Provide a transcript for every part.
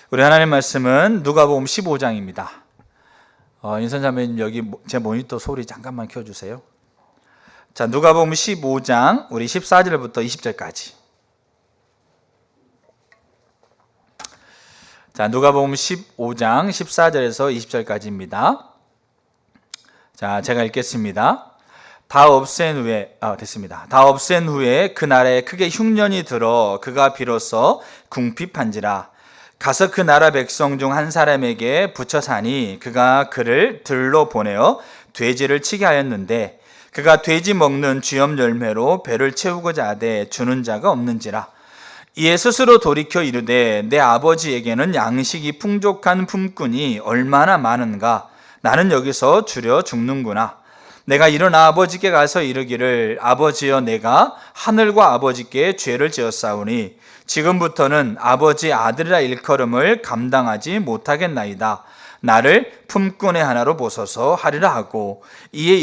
우리 하나님 말씀은 누가복음 15장입니다. 인선자매님 여기 제 모니터 소리 잠깐만 켜주세요. 자, 누가복음 15장 우리 14절부터 20절까지. 자, 누가복음 15장 14절에서 20절까지입니다. 자, 제가 읽겠습니다. 다 없앤 후에 그 나라에 크게 흉년이 들어 그가 비로소 궁핍한지라. 가서 그 나라 백성 중 한 사람에게 붙여 사니 그가 그를 들로 보내어 돼지를 치게 하였는데 그가 돼지 먹는 쥐염 열매로 배를 채우고자 하되 주는 자가 없는지라. 이에 스스로 돌이켜 이르되 내 아버지에게는 양식이 풍족한 품꾼이 얼마나 많은가. 나는 여기서 주려 죽는구나. 내가 일어나 아버지께 가서 이르기를 아버지여 내가 하늘과 아버지께 죄를 지었사오니 지금부터는 아버지 아들이라 일컬음을 감당하지 못하겠나이다. 나를 품꾼의 하나로 보소서 하리라 하고 이에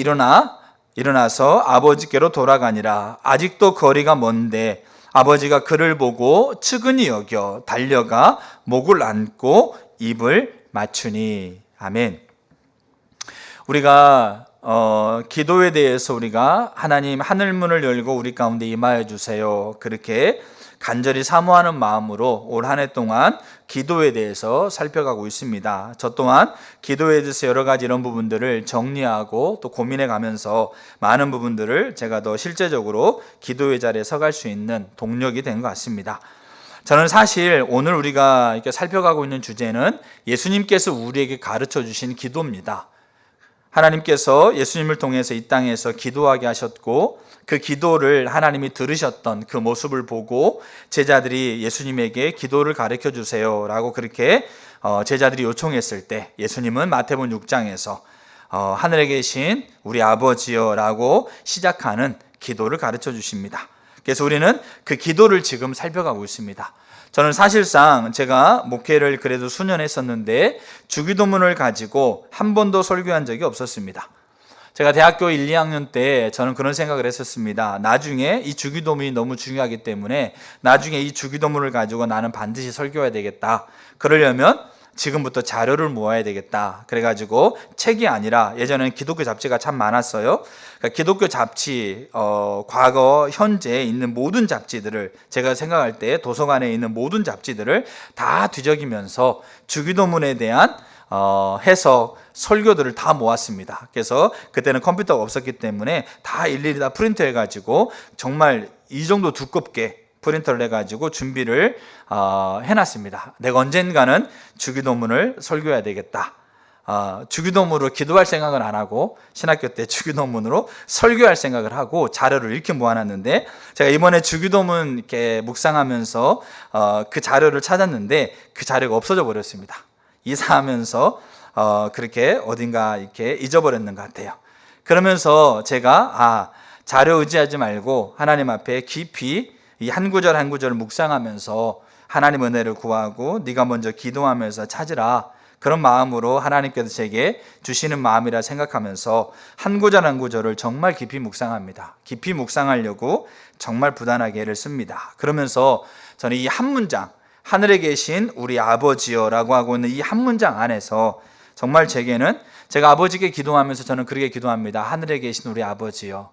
일어나서 아버지께로 돌아가니라. 아직도 거리가 먼데 아버지가 그를 보고 측은히 여겨 달려가 목을 안고 입을 맞추니. 아멘. 우리가 기도에 대해서 우리가 하나님 하늘문을 열고 우리 가운데 임하여 주세요, 그렇게 간절히 사모하는 마음으로 올 한 해 동안 기도에 대해서 살펴가고 있습니다. 저 또한 기도에 대해서 여러 가지 이런 부분들을 정리하고 또 고민해 가면서 많은 부분들을 제가 더 실제적으로 기도의 자리에 서갈 수 있는 동력이 된 것 같습니다. 저는 사실 오늘 우리가 이렇게 살펴가고 있는 주제는 예수님께서 우리에게 가르쳐 주신 기도입니다. 하나님께서 예수님을 통해서 이 땅에서 기도하게 하셨고 그 기도를 하나님이 들으셨던 그 모습을 보고 제자들이 예수님에게 기도를 가르쳐 주세요 라고 그렇게 제자들이 요청했을 때 예수님은 마태복음 6장에서 하늘에 계신 우리 아버지여 라고 시작하는 기도를 가르쳐 주십니다. 그래서 우리는 그 기도를 지금 살펴가고 있습니다. 저는 사실상 제가 목회를 그래도 수년 했었는데 주기도문을 가지고 한 번도 설교한 적이 없었습니다. 제가 대학교 1, 2학년 때 저는 그런 생각을 했었습니다. 나중에 이 주기도문이 너무 중요하기 때문에 나중에 이 주기도문을 가지고 나는 반드시 설교해야 되겠다. 그러려면 지금부터 자료를 모아야 되겠다. 그래가지고 책이 아니라 예전에는 기독교 잡지가 참 많았어요. 그러니까 기독교 잡지, 과거, 현재 있는 모든 잡지들을 제가 생각할 때 도서관에 있는 모든 잡지들을 다 뒤적이면서 주기도문에 대한 해석, 설교들을 다 모았습니다. 그래서 그때는 컴퓨터가 없었기 때문에 다 일일이 다 프린트 해가지고 정말 이 정도 두껍게 프린터를 해가지고 준비를 해놨습니다. 내가 언젠가는 주기도문을 설교해야 되겠다. 주기도문으로 기도할 생각은 안 하고 신학교 때 주기도문으로 설교할 생각을 하고 자료를 이렇게 모아놨는데 제가 이번에 주기도문 이렇게 묵상하면서 그 자료를 찾았는데 그 자료가 없어져 버렸습니다. 이사하면서 그렇게 어딘가 이렇게 잊어버렸는 것 같아요. 그러면서 제가 자료 의지하지 말고 하나님 앞에 깊이 이 한 구절 한 구절을 묵상하면서 하나님 은혜를 구하고 네가 먼저 기도하면서 찾으라, 그런 마음으로 하나님께서 제게 주시는 마음이라 생각하면서 한 구절 한 구절을 정말 깊이 묵상합니다. 깊이 묵상하려고 정말 부단하게 애를 씁니다. 그러면서 저는 이 한 문장, 하늘에 계신 우리 아버지여 라고 하고 있는 이 한 문장 안에서 정말 제게는 제가 아버지께 기도하면서 저는 그렇게 기도합니다. 하늘에 계신 우리 아버지여.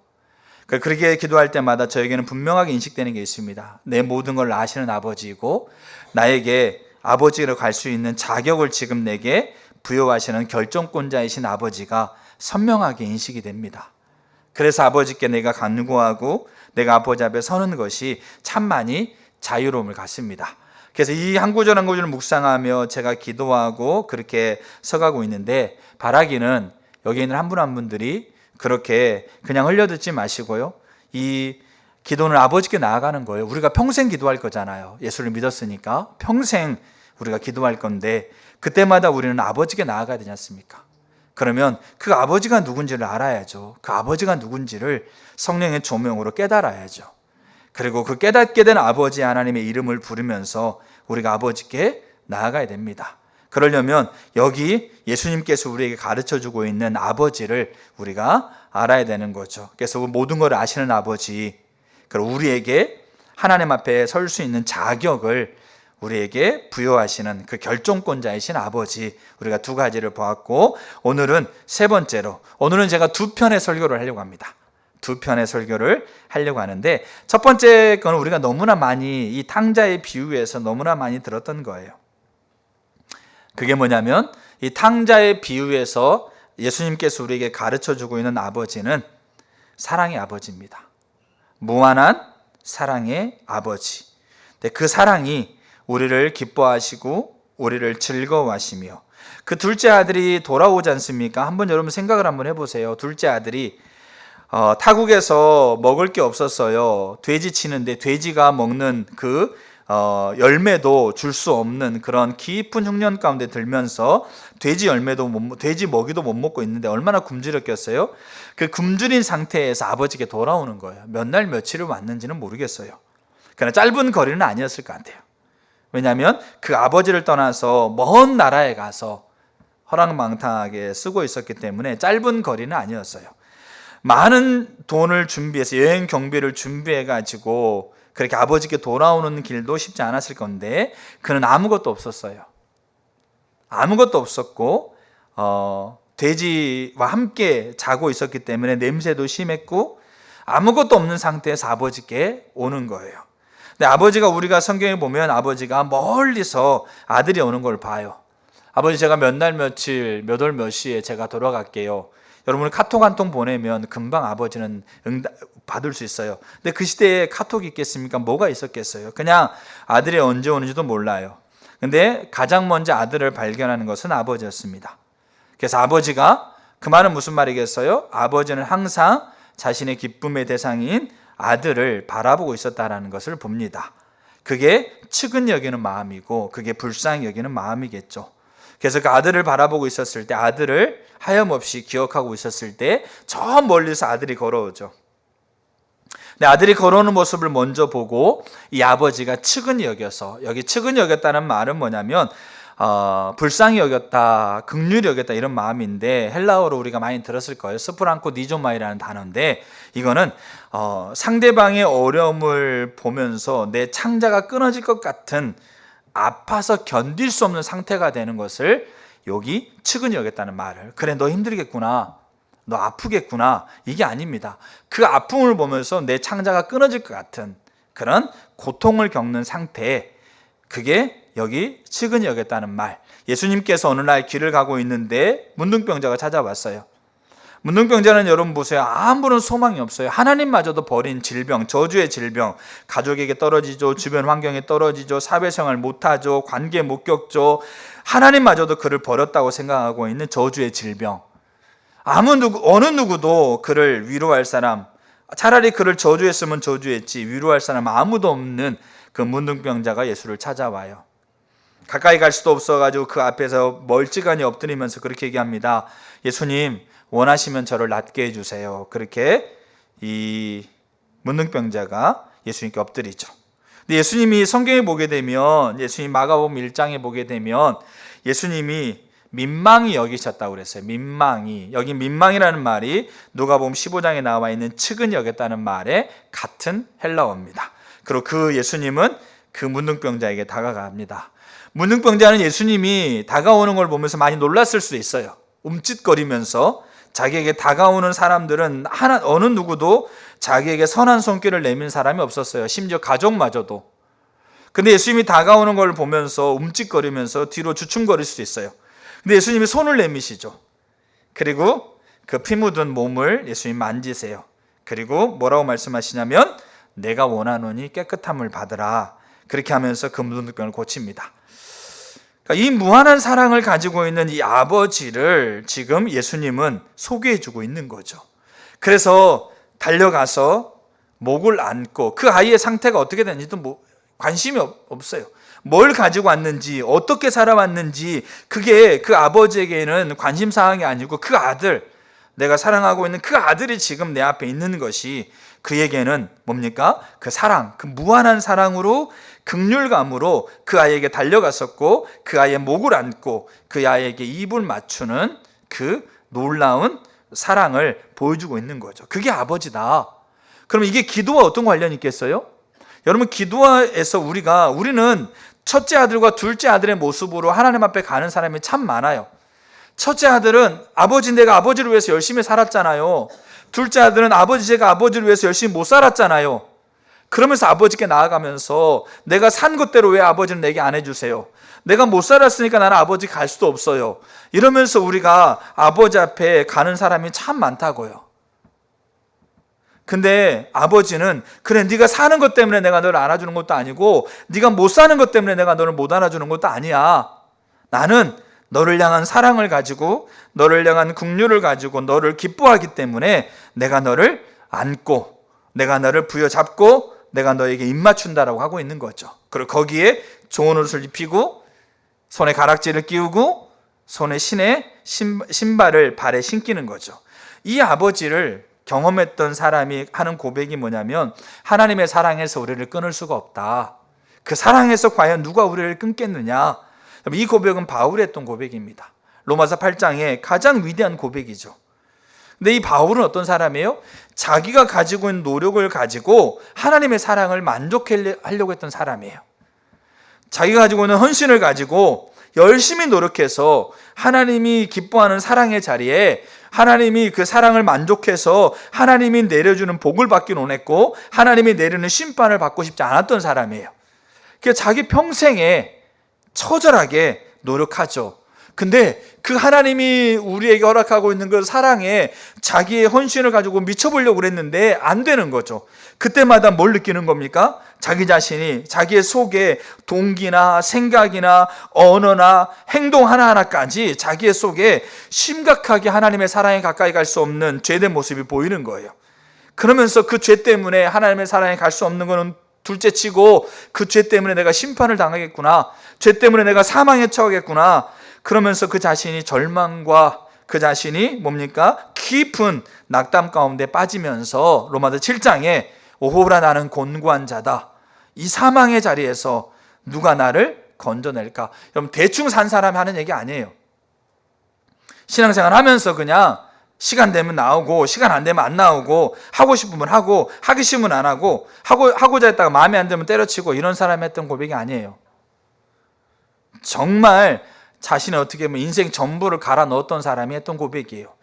그렇게 기도할 때마다 저에게는 분명하게 인식되는 게 있습니다. 내 모든 걸 아시는 아버지이고 나에게 아버지로 갈 수 있는 자격을 지금 내게 부여하시는 결정권자이신 아버지가 선명하게 인식이 됩니다. 그래서 아버지께 내가 간구하고 내가 아버지 앞에 서는 것이 참 많이 자유로움을 갖습니다. 그래서 이 한 구절 한 구절을 묵상하며 제가 기도하고 그렇게 서가고 있는데 바라기는 여기 있는 한 분 한 분들이 그렇게 그냥 흘려듣지 마시고요. 이 기도는 아버지께 나아가는 거예요. 우리가 평생 기도할 거잖아요. 예수를 믿었으니까 평생 우리가 기도할 건데 그때마다 우리는 아버지께 나아가야 되지 않습니까? 그러면 그 아버지가 누군지를 알아야죠. 그 아버지가 누군지를 성령의 조명으로 깨달아야죠. 그리고 그 깨닫게 된 아버지 하나님의 이름을 부르면서 우리가 아버지께 나아가야 됩니다. 그러려면 여기 예수님께서 우리에게 가르쳐주고 있는 아버지를 우리가 알아야 되는 거죠. 그래서 모든 걸 아시는 아버지, 그리고 우리에게 하나님 앞에 설 수 있는 자격을 우리에게 부여하시는 그 결정권자이신 아버지, 우리가 두 가지를 보았고, 오늘은 세 번째로, 오늘은 제가 두 편의 설교를 하려고 합니다. 두 편의 설교를 하려고 하는데, 첫 번째 건 우리가 너무나 많이 이 탕자의 비유에서 너무나 많이 들었던 거예요. 그게 뭐냐면 이 탕자의 비유에서 예수님께서 우리에게 가르쳐주고 있는 아버지는 사랑의 아버지입니다. 무한한 사랑의 아버지. 그 사랑이 우리를 기뻐하시고 우리를 즐거워하시며, 그 둘째 아들이 돌아오지 않습니까? 한번 여러분 생각을 한번 해보세요. 둘째 아들이 타국에서 먹을 게 없었어요. 돼지 치는데 돼지가 먹는 그 열매도 줄 수 없는 그런 깊은 흉년 가운데 들면서 돼지 먹이도 못 먹고 있는데 얼마나 굶주렸겠어요? 그 굶주린 상태에서 아버지께 돌아오는 거예요. 몇 날 며칠을 왔는지는 모르겠어요. 그러나 짧은 거리는 아니었을 것 같아요. 왜냐하면 그 아버지를 떠나서 먼 나라에 가서 허랑방탕하게 쓰고 있었기 때문에 짧은 거리는 아니었어요. 많은 돈을 준비해서 여행 경비를 돼지를 가지고 그렇게 아버지께 돌아오는 길도 쉽지 않았을 건데, 그는 아무것도 없었어요. 아무것도 없었고 돼지와 함께 자고 있었기 때문에 냄새도 심했고 아무것도 없는 상태에서 아버지께 오는 거예요. 근데 아버지가, 우리가 성경에 보면 아버지가 멀리서 아들이 오는 걸 봐요. 아버지, 제가 몇 날 며칠 몇 월 몇 시에 제가 돌아갈게요. 여러분, 카톡 한 통 보내면 금방 아버지는 받을 수 있어요. 근데 그 시대에 카톡이 있겠습니까? 뭐가 있었겠어요? 그냥 아들이 언제 오는지도 몰라요. 근데 가장 먼저 아들을 발견하는 것은 아버지였습니다. 그래서 아버지가, 그 말은 무슨 말이겠어요? 아버지는 항상 자신의 기쁨의 대상인 아들을 바라보고 있었다라는 것을 봅니다. 그게 측은히 여기는 마음이고 그게 불쌍히 여기는 마음이겠죠. 그래서 그 아들을 바라보고 있었을 때, 아들을 하염없이 기억하고 있었을 때 저 멀리서 아들이 걸어오죠. 근데 아들이 걸어오는 모습을 먼저 보고 이 아버지가 측은히 여겨서, 여기 측은히 여겼다는 말은 뭐냐면 불쌍히 여겼다, 긍휼히 여겼다, 이런 마음인데, 헬라어로 우리가 많이 들었을 거예요. 스프랑코 니조마이라는 단어인데, 이거는 상대방의 어려움을 보면서 내 창자가 끊어질 것 같은, 아파서 견딜 수 없는 상태가 되는 것을 여기 측은히 여겼다는 말을, 그래 너 힘들겠구나, 너 아프겠구나, 이게 아닙니다. 그 아픔을 보면서 내 창자가 끊어질 것 같은 그런 고통을 겪는 상태, 그게 여기 측은히 여겼다는 말. 예수님께서 어느 날 길을 가고 있는데 문둥병자가 찾아왔어요. 문둥병자는 여러분 보세요. 아무런 소망이 없어요. 하나님마저도 버린 질병, 저주의 질병, 가족에게 떨어지죠, 주변 환경에 떨어지죠, 사회생활 못하죠, 관계 못 겪죠, 하나님마저도 그를 버렸다고 생각하고 있는 저주의 질병. 어느 누구도 그를 위로할 사람, 차라리 그를 저주했으면 저주했지 위로할 사람 아무도 없는 그 문둥병자가 예수를 찾아와요. 가까이 갈 수도 없어가지고 그 앞에서 멀찌감치 엎드리면서 그렇게 얘기합니다. 예수님, 원하시면 저를 낫게 해주세요. 그렇게 이 문둥병자가 예수님께 엎드리죠. 근데 예수님이 성경에 보게 되면, 예수님 마가복음 1장에 보게 되면 예수님이 민망히 여기셨다고 그랬어요. 민망히. 여기 민망이라는 말이 누가복음 15장에 나와 있는 측은히 여겼다는 말의 같은 헬라어입니다. 그리고 그 예수님은 그 문둥병자에게 다가갑니다. 문둥병자는 예수님이 다가오는 걸 보면서 많이 놀랐을 수도 있어요. 움찔거리면서. 자기에게 다가오는 사람들은 어느 누구도 자기에게 선한 손길을 내민 사람이 없었어요. 심지어 가족마저도. 근데 예수님이 다가오는 걸 보면서 움찔거리면서 뒤로 주춤거릴 수도 있어요. 근데 예수님이 손을 내미시죠. 그리고 그 피 묻은 몸을 예수님 만지세요. 그리고 뭐라고 말씀하시냐면, 내가 원하노니 깨끗함을 받으라. 그렇게 하면서 그 문둥병을 고칩니다. 그러니까 이 무한한 사랑을 가지고 있는 이 아버지를 지금 예수님은 소개해주고 있는 거죠. 그래서 달려가서 목을 안고, 그 아이의 상태가 어떻게 되는지도 관심이 없어요. 뭘 가지고 왔는지, 어떻게 살아왔는지, 그게 그 아버지에게는 관심사항이 아니고 그 아들, 내가 사랑하고 있는 그 아들이 지금 내 앞에 있는 것이 그에게는 뭡니까? 그 사랑, 그 무한한 사랑으로, 긍휼감으로 그 아이에게 달려갔었고, 그 아이의 목을 안고 그 아이에게 입을 맞추는 그 놀라운 사랑을 보여주고 있는 거죠. 그게 아버지다. 그럼 이게 기도와 어떤 관련이 있겠어요? 여러분, 기도에서 우리는 첫째 아들과 둘째 아들의 모습으로 하나님 앞에 가는 사람이 참 많아요. 첫째 아들은 아버지, 내가 아버지를 위해서 열심히 살았잖아요. 둘째 아들은 아버지, 제가 아버지를 위해서 열심히 못 살았잖아요. 그러면서 아버지께 나아가면서 내가 산 것대로 왜 아버지는 내게 안 해주세요? 내가 못 살았으니까 나는 아버지 갈 수도 없어요. 이러면서 우리가 아버지 앞에 가는 사람이 참 많다고요. 근데 아버지는 그래, 네가 사는 것 때문에 내가 너를 안아주는 것도 아니고 네가 못 사는 것 때문에 내가 너를 못 안아주는 것도 아니야. 나는 너를 향한 사랑을 가지고 너를 향한 긍휼을 가지고 너를 기뻐하기 때문에 내가 너를 안고 내가 너를 부여잡고 내가 너에게 입맞춘다라고 하고 있는 거죠. 그리고 거기에 좋은 옷을 입히고 손에 가락지를 끼우고 손에 신발을 발에 신기는 거죠. 이 아버지를 경험했던 사람이 하는 고백이 뭐냐면 하나님의 사랑에서 우리를 끊을 수가 없다. 그 사랑에서 과연 누가 우리를 끊겠느냐. 이 고백은 바울이 했던 고백입니다. 로마서 8장의 가장 위대한 고백이죠. 근데 이 바울은 어떤 사람이에요? 자기가 가지고 있는 노력을 가지고 하나님의 사랑을 만족하려고 했던 사람이에요. 자기가 가지고 있는 헌신을 가지고 열심히 노력해서 하나님이 기뻐하는 사랑의 자리에 하나님이 그 사랑을 만족해서 하나님이 내려주는 복을 받기 원했고 하나님이 내리는 심판을 받고 싶지 않았던 사람이에요. 그래서 자기 평생에 처절하게 노력하죠. 근데 그 하나님이 우리에게 허락하고 있는 그 사랑에 자기의 헌신을 가지고 미쳐보려고 그랬는데 안 되는 거죠. 그때마다 뭘 느끼는 겁니까? 자기 자신이 자기의 속에 동기나 생각이나 언어나 행동 하나하나까지 자기의 속에 심각하게 하나님의 사랑에 가까이 갈 수 없는 죄된 모습이 보이는 거예요. 그러면서 그 죄 때문에 하나님의 사랑에 갈 수 없는 거는 둘째 치고 그 죄 때문에 내가 심판을 당하겠구나, 죄 때문에 내가 사망에 처하겠구나, 그러면서 그 자신이 절망과 그 자신이 뭡니까? 깊은 낙담 가운데 빠지면서 로마서 7장에 오호라 나는 곤고한 자다. 이 사망의 자리에서 누가 나를 건져낼까? 여러분 대충 산 사람이 하는 얘기 아니에요. 신앙생활 하면서 그냥 시간 되면 나오고 시간 안 되면 안 나오고 하고 싶으면 하고 하기 싫으면 안 하고 하고자 했다가 마음에 안 들면 때려치고 이런 사람이 했던 고백이 아니에요. 정말 자신의 어떻게 보면 인생 전부를 갈아 넣었던 사람이 했던 고백이에요.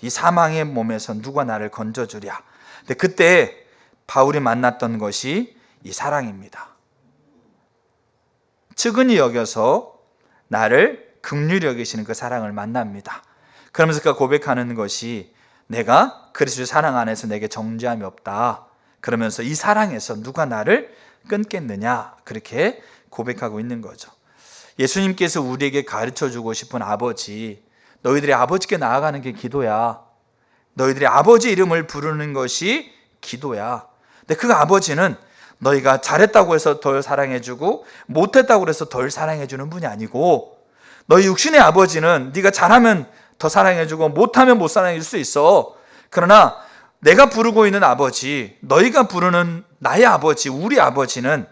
이 사망의 몸에서 누가 나를 건져주랴. 근데 그때 바울이 만났던 것이 이 사랑입니다. 측은히 여겨서 나를 긍휼히 여기시는 그 사랑을 만납니다. 그러면서 그가 고백하는 것이 내가 그리스도의 사랑 안에서 내게 정죄함이 없다. 그러면서 이 사랑에서 누가 나를 끊겠느냐, 그렇게 고백하고 있는 거죠. 예수님께서 우리에게 가르쳐주고 싶은 아버지, 너희들이 아버지께 나아가는 게 기도야. 너희들이 아버지 이름을 부르는 것이 기도야. 근데 그 아버지는 너희가 잘했다고 해서 덜 사랑해주고 못했다고 해서 덜 사랑해주는 분이 아니고, 너희 육신의 아버지는 네가 잘하면 더 사랑해주고 못하면 못 사랑해줄 수 있어. 그러나 내가 부르고 있는 아버지, 너희가 부르는 나의 아버지, 우리 아버지는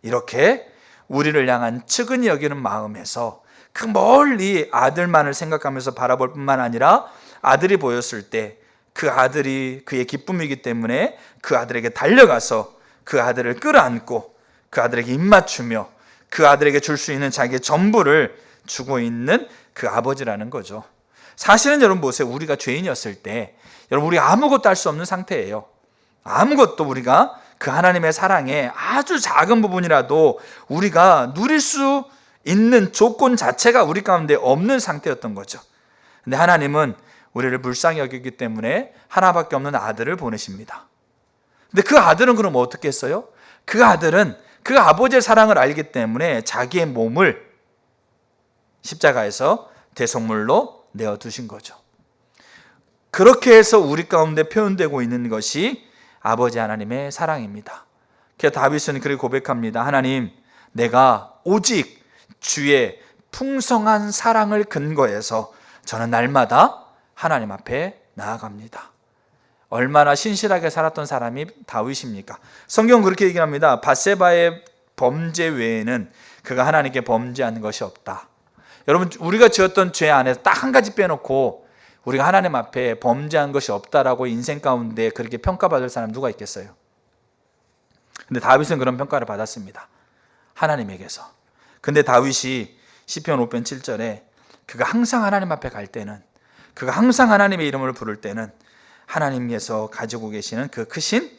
이렇게 우리를 향한 측은히 여기는 마음에서 그 멀리 아들만을 생각하면서 바라볼 뿐만 아니라 아들이 보였을 때 그 아들이 그의 기쁨이기 때문에 그 아들에게 달려가서 그 아들을 끌어안고 그 아들에게 입맞추며 그 아들에게 줄 수 있는 자기의 전부를 주고 있는 그 아버지라는 거죠. 사실은 여러분 보세요. 우리가 죄인이었을 때 여러분 우리 아무것도 할 수 없는 상태예요. 아무것도 우리가 그 하나님의 사랑에 아주 작은 부분이라도 우리가 누릴 수 있는 조건 자체가 우리 가운데 없는 상태였던 거죠. 근데 하나님은 우리를 불쌍히 여기기 때문에 하나밖에 없는 아들을 보내십니다. 근데 그 아들은 그럼 어떻게 했어요? 그 아들은 그 아버지의 사랑을 알기 때문에 자기의 몸을 십자가에서 대속물로 내어두신 거죠. 그렇게 해서 우리 가운데 표현되고 있는 것이 아버지 하나님의 사랑입니다. 그래서 다윗은 그렇게 고백합니다. 하나님, 내가 오직 주의 풍성한 사랑을 근거해서 저는 날마다 하나님 앞에 나아갑니다. 얼마나 신실하게 살았던 사람이 다윗입니까? 성경은 그렇게 얘기합니다. 밧세바의 범죄 외에는 그가 하나님께 범죄한 것이 없다. 여러분 우리가 지었던 죄 안에서 딱 한 가지 빼놓고 우리가 하나님 앞에 범죄한 것이 없다라고 인생 가운데 그렇게 평가받을 사람 누가 있겠어요? 근데 다윗은 그런 평가를 받았습니다. 하나님에게서. 근데 다윗이 시편 5편 7절에 그가 항상 하나님 앞에 갈 때는, 그가 항상 하나님의 이름을 부를 때는 하나님께서 가지고 계시는 그 크신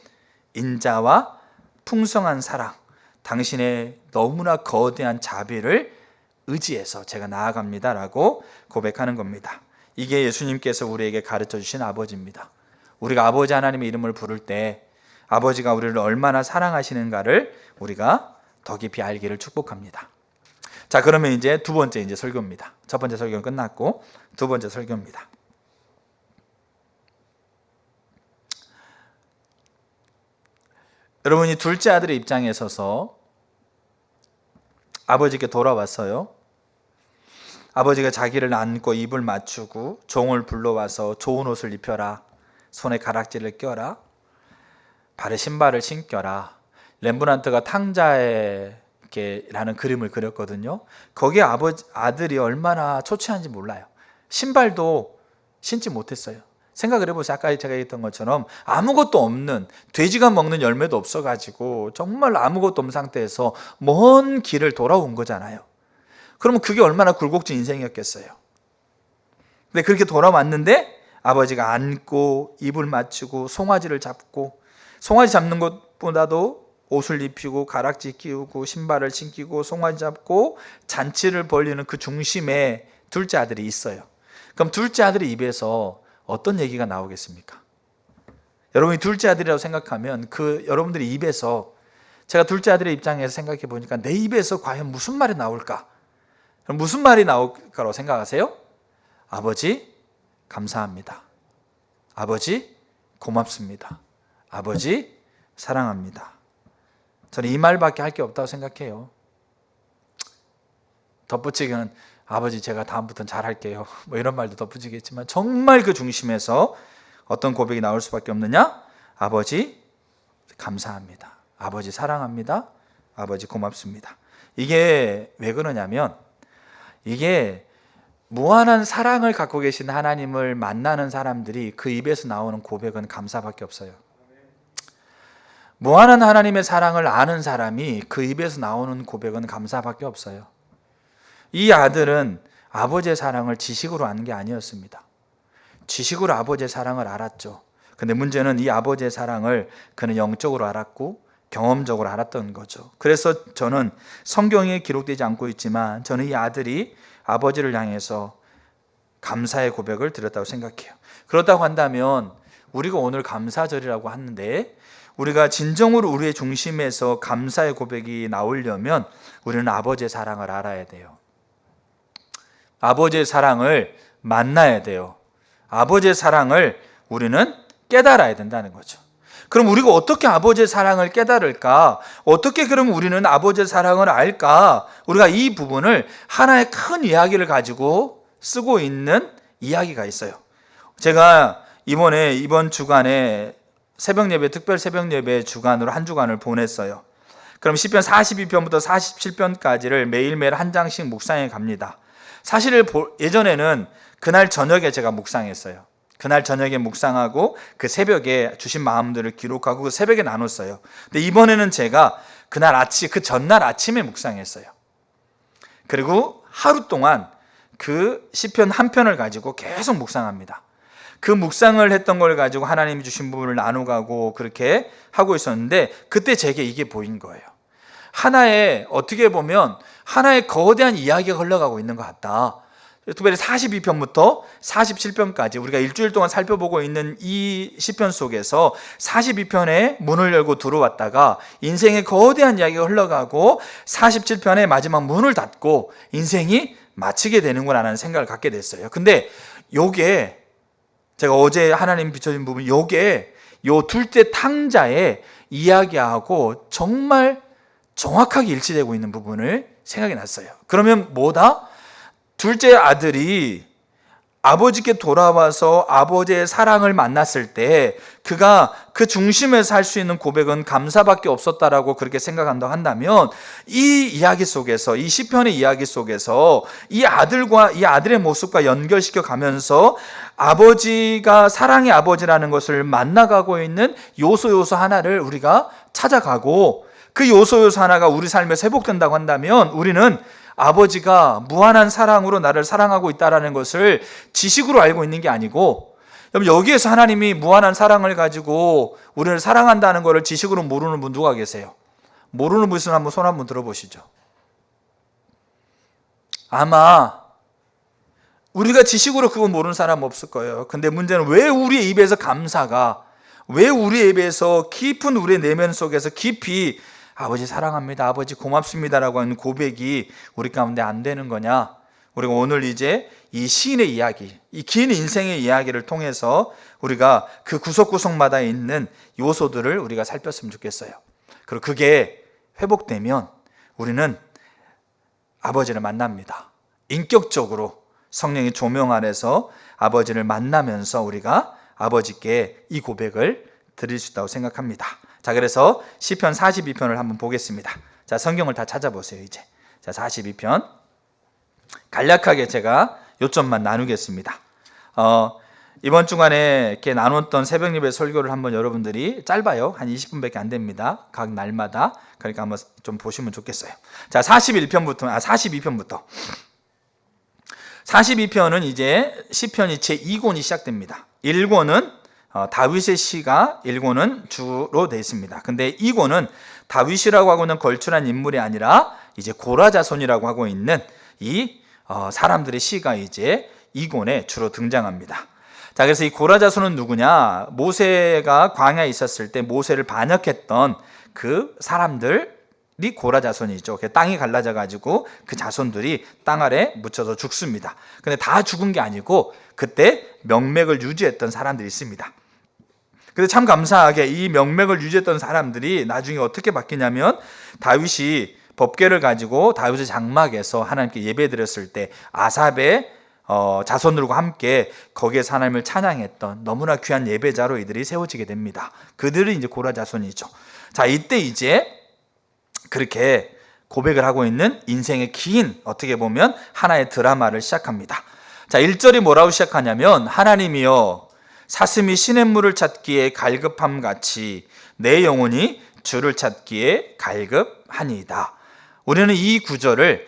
인자와 풍성한 사랑, 당신의 너무나 거대한 자비를 의지해서 제가 나아갑니다라고 고백하는 겁니다. 이게 예수님께서 우리에게 가르쳐 주신 아버지입니다. 우리가 아버지 하나님의 이름을 부를 때 아버지가 우리를 얼마나 사랑하시는가를 우리가 더 깊이 알기를 축복합니다. 자, 그러면 이제 두 번째 설교입니다. 첫 번째 설교는 끝났고 두 번째 설교입니다. 여러분이 둘째 아들의 입장에 서서 아버지께 돌아왔어요. 아버지가 자기를 안고 입을 맞추고 종을 불러와서 좋은 옷을 입혀라, 손에 가락지를 껴라, 발에 신발을 신겨라. 렘브란트가 탕자에라는 그림을 그렸거든요. 거기에 아들이 얼마나 초췌한지 몰라요. 신발도 신지 못했어요. 생각을 해보세요. 아까 제가 얘기했던 것처럼 아무것도 없는, 돼지가 먹는 열매도 없어가지고 정말 아무것도 없는 상태에서 먼 길을 돌아온 거잖아요. 그러면 그게 얼마나 굴곡진 인생이었겠어요. 근데 그렇게 돌아왔는데 아버지가 안고 입을 맞추고 송아지를 잡고, 송아지 잡는 것보다도 옷을 입히고 가락지 끼우고 신발을 신기고 송아지 잡고 잔치를 벌리는 그 중심에 둘째 아들이 있어요. 그럼 둘째 아들의 입에서 어떤 얘기가 나오겠습니까? 여러분이 둘째 아들이라고 생각하면 그 여러분들의 입에서, 제가 둘째 아들의 입장에서 생각해 보니까 내 입에서 과연 무슨 말이 나올까? 그럼 무슨 말이 나올 거라고 생각하세요? 아버지 감사합니다. 아버지 고맙습니다. 아버지 사랑합니다. 저는 이 말밖에 할 게 없다고 생각해요. 덧붙이기는 아버지 제가 다음부터는 잘할게요, 뭐 이런 말도 덧붙이겠지만 정말 그 중심에서 어떤 고백이 나올 수밖에 없느냐? 아버지 감사합니다. 아버지 사랑합니다. 아버지 고맙습니다. 이게 왜 그러냐면, 이게 무한한 사랑을 갖고 계신 하나님을 만나는 사람들이 그 입에서 나오는 고백은 감사밖에 없어요. 무한한 하나님의 사랑을 아는 사람이 그 입에서 나오는 고백은 감사밖에 없어요. 이 아들은 아버지의 사랑을 지식으로 아는 게 아니었습니다. 지식으로 아버지의 사랑을 알았죠. 근데 문제는 이 아버지의 사랑을 그는 영적으로 알았고 경험적으로 알았던 거죠. 그래서 저는 성경에 기록되지 않고 있지만 저는 이 아들이 아버지를 향해서 감사의 고백을 드렸다고 생각해요. 그렇다고 한다면 우리가 오늘 감사절이라고 하는데, 우리가 진정으로 우리의 중심에서 감사의 고백이 나오려면 우리는 아버지의 사랑을 알아야 돼요. 아버지의 사랑을 만나야 돼요. 아버지의 사랑을 우리는 깨달아야 된다는 거죠. 그럼 우리가 어떻게 아버지의 사랑을 깨달을까? 어떻게 그럼 우리는 아버지의 사랑을 알까? 우리가 이 부분을 하나의 큰 이야기를 가지고 쓰고 있는 이야기가 있어요. 제가 이번 주간에 새벽 예배, 특별 새벽 예배 주간으로 한 주간을 보냈어요. 그럼 시편 42편부터 47편까지를 매일매일 한 장씩 묵상해 갑니다. 사실 예전에는 그날 저녁에 제가 묵상했어요. 그날 저녁에 묵상하고 그 새벽에 주신 마음들을 기록하고 그 새벽에 나눴어요. 근데 이번에는 제가 그 전날 아침에 묵상했어요. 그리고 하루 동안 그 시편 한 편을 가지고 계속 묵상합니다. 그 묵상을 했던 걸 가지고 하나님이 주신 부분을 나누고 그렇게 하고 있었는데, 그때 제게 이게 보인 거예요. 어떻게 보면 하나의 거대한 이야기가 흘러가고 있는 것 같다. 특별히 42편부터 47편까지 우리가 일주일 동안 살펴보고 있는 이 시편 속에서 42편에 문을 열고 들어왔다가 인생의 거대한 이야기가 흘러가고 47편의 마지막 문을 닫고 인생이 마치게 되는구나라는 생각을 갖게 됐어요. 근데 요게 제가 어제 하나님 비춰진 부분, 요게 요 둘째 탕자의 이야기하고 정말 정확하게 일치되고 있는 부분을 생각이 났어요. 그러면 뭐다? 둘째 아들이 아버지께 돌아와서 아버지의 사랑을 만났을 때 그가 그 중심에서 할 수 있는 고백은 감사밖에 없었다라고 그렇게 생각한다고 한다면, 이 이야기 속에서, 이 시편의 이야기 속에서 이 아들의 모습과 연결시켜 가면서 아버지가 사랑의 아버지라는 것을 만나가고 있는 요소 하나를 우리가 찾아가고, 그 요소 하나가 우리 삶에서 회복된다고 한다면 우리는 아버지가 무한한 사랑으로 나를 사랑하고 있다는 것을 지식으로 알고 있는 게 아니고, 여러분 여기에서 하나님이 무한한 사랑을 가지고 우리를 사랑한다는 것을 지식으로 모르는 분 누가 계세요? 모르는 분은 한번 손 한번 들어보시죠. 아마 우리가 지식으로 그거 모르는 사람 없을 거예요. 근데 문제는 왜 우리의 입에서 감사가, 왜 우리의 입에서 깊은 우리의 내면 속에서 깊이 아버지 사랑합니다, 아버지 고맙습니다라고 하는 고백이 우리 가운데 안 되는 거냐? 우리가 오늘 이제 이 시인의 이야기, 이 긴 인생의 이야기를 통해서 우리가 그 구석구석마다 있는 요소들을 우리가 살폈으면 좋겠어요. 그리고 그게 회복되면 우리는 아버지를 만납니다. 인격적으로 성령의 조명 아래서 아버지를 만나면서 우리가 아버지께 이 고백을 드릴 수 있다고 생각합니다. 자, 그래서 시편 42편을 한번 보겠습니다. 자, 성경을 다 찾아보세요. 이제 자, 42편 간략하게 제가 요점만 나누겠습니다. 이번 주간에 이렇게 나눴던 새벽 예배 설교를 한번 여러분들이, 짧아요, 한 20분밖에 안 됩니다, 각 날마다. 그러니까 한번 좀 보시면 좋겠어요. 자, 42편부터 42편은 이제 시편이 제2권이 시작됩니다. 1권은 다윗의 시가 1권은 주로 되어 있습니다. 근데 2권은 다윗이라고 하고는 걸출한 인물이 아니라 이제 고라 자손이라고 하고 있는 이 사람들의 시가 이제 2권에 주로 등장합니다. 자, 그래서 이 고라 자손은 누구냐? 모세가 광야에 있었을 때 모세를 반역했던 그 사람들이 고라 자손이죠. 땅이 갈라져 가지고 그 자손들이 땅 아래 묻혀서 죽습니다. 근데 다 죽은 게 아니고 그때 명맥을 유지했던 사람들이 있습니다. 근데 참 감사하게 이 명맥을 유지했던 사람들이 나중에 어떻게 바뀌냐면, 다윗이 법궤를 가지고 다윗의 장막에서 하나님께 예배드렸을 때 아삽의 자손들과 함께 거기에서 하나님을 찬양했던 너무나 귀한 예배자로 이들이 세워지게 됩니다. 그들이 이제 고라 자손이죠. 자, 이때 이제 그렇게 고백을 하고 있는 인생의 긴, 어떻게 보면 하나의 드라마를 시작합니다. 자, 1절이 뭐라고 시작하냐면, 하나님이여 사슴이 시냇물을 찾기에 갈급함 같이 내 영혼이 주를 찾기에 갈급하니이다. 우리는 이 구절을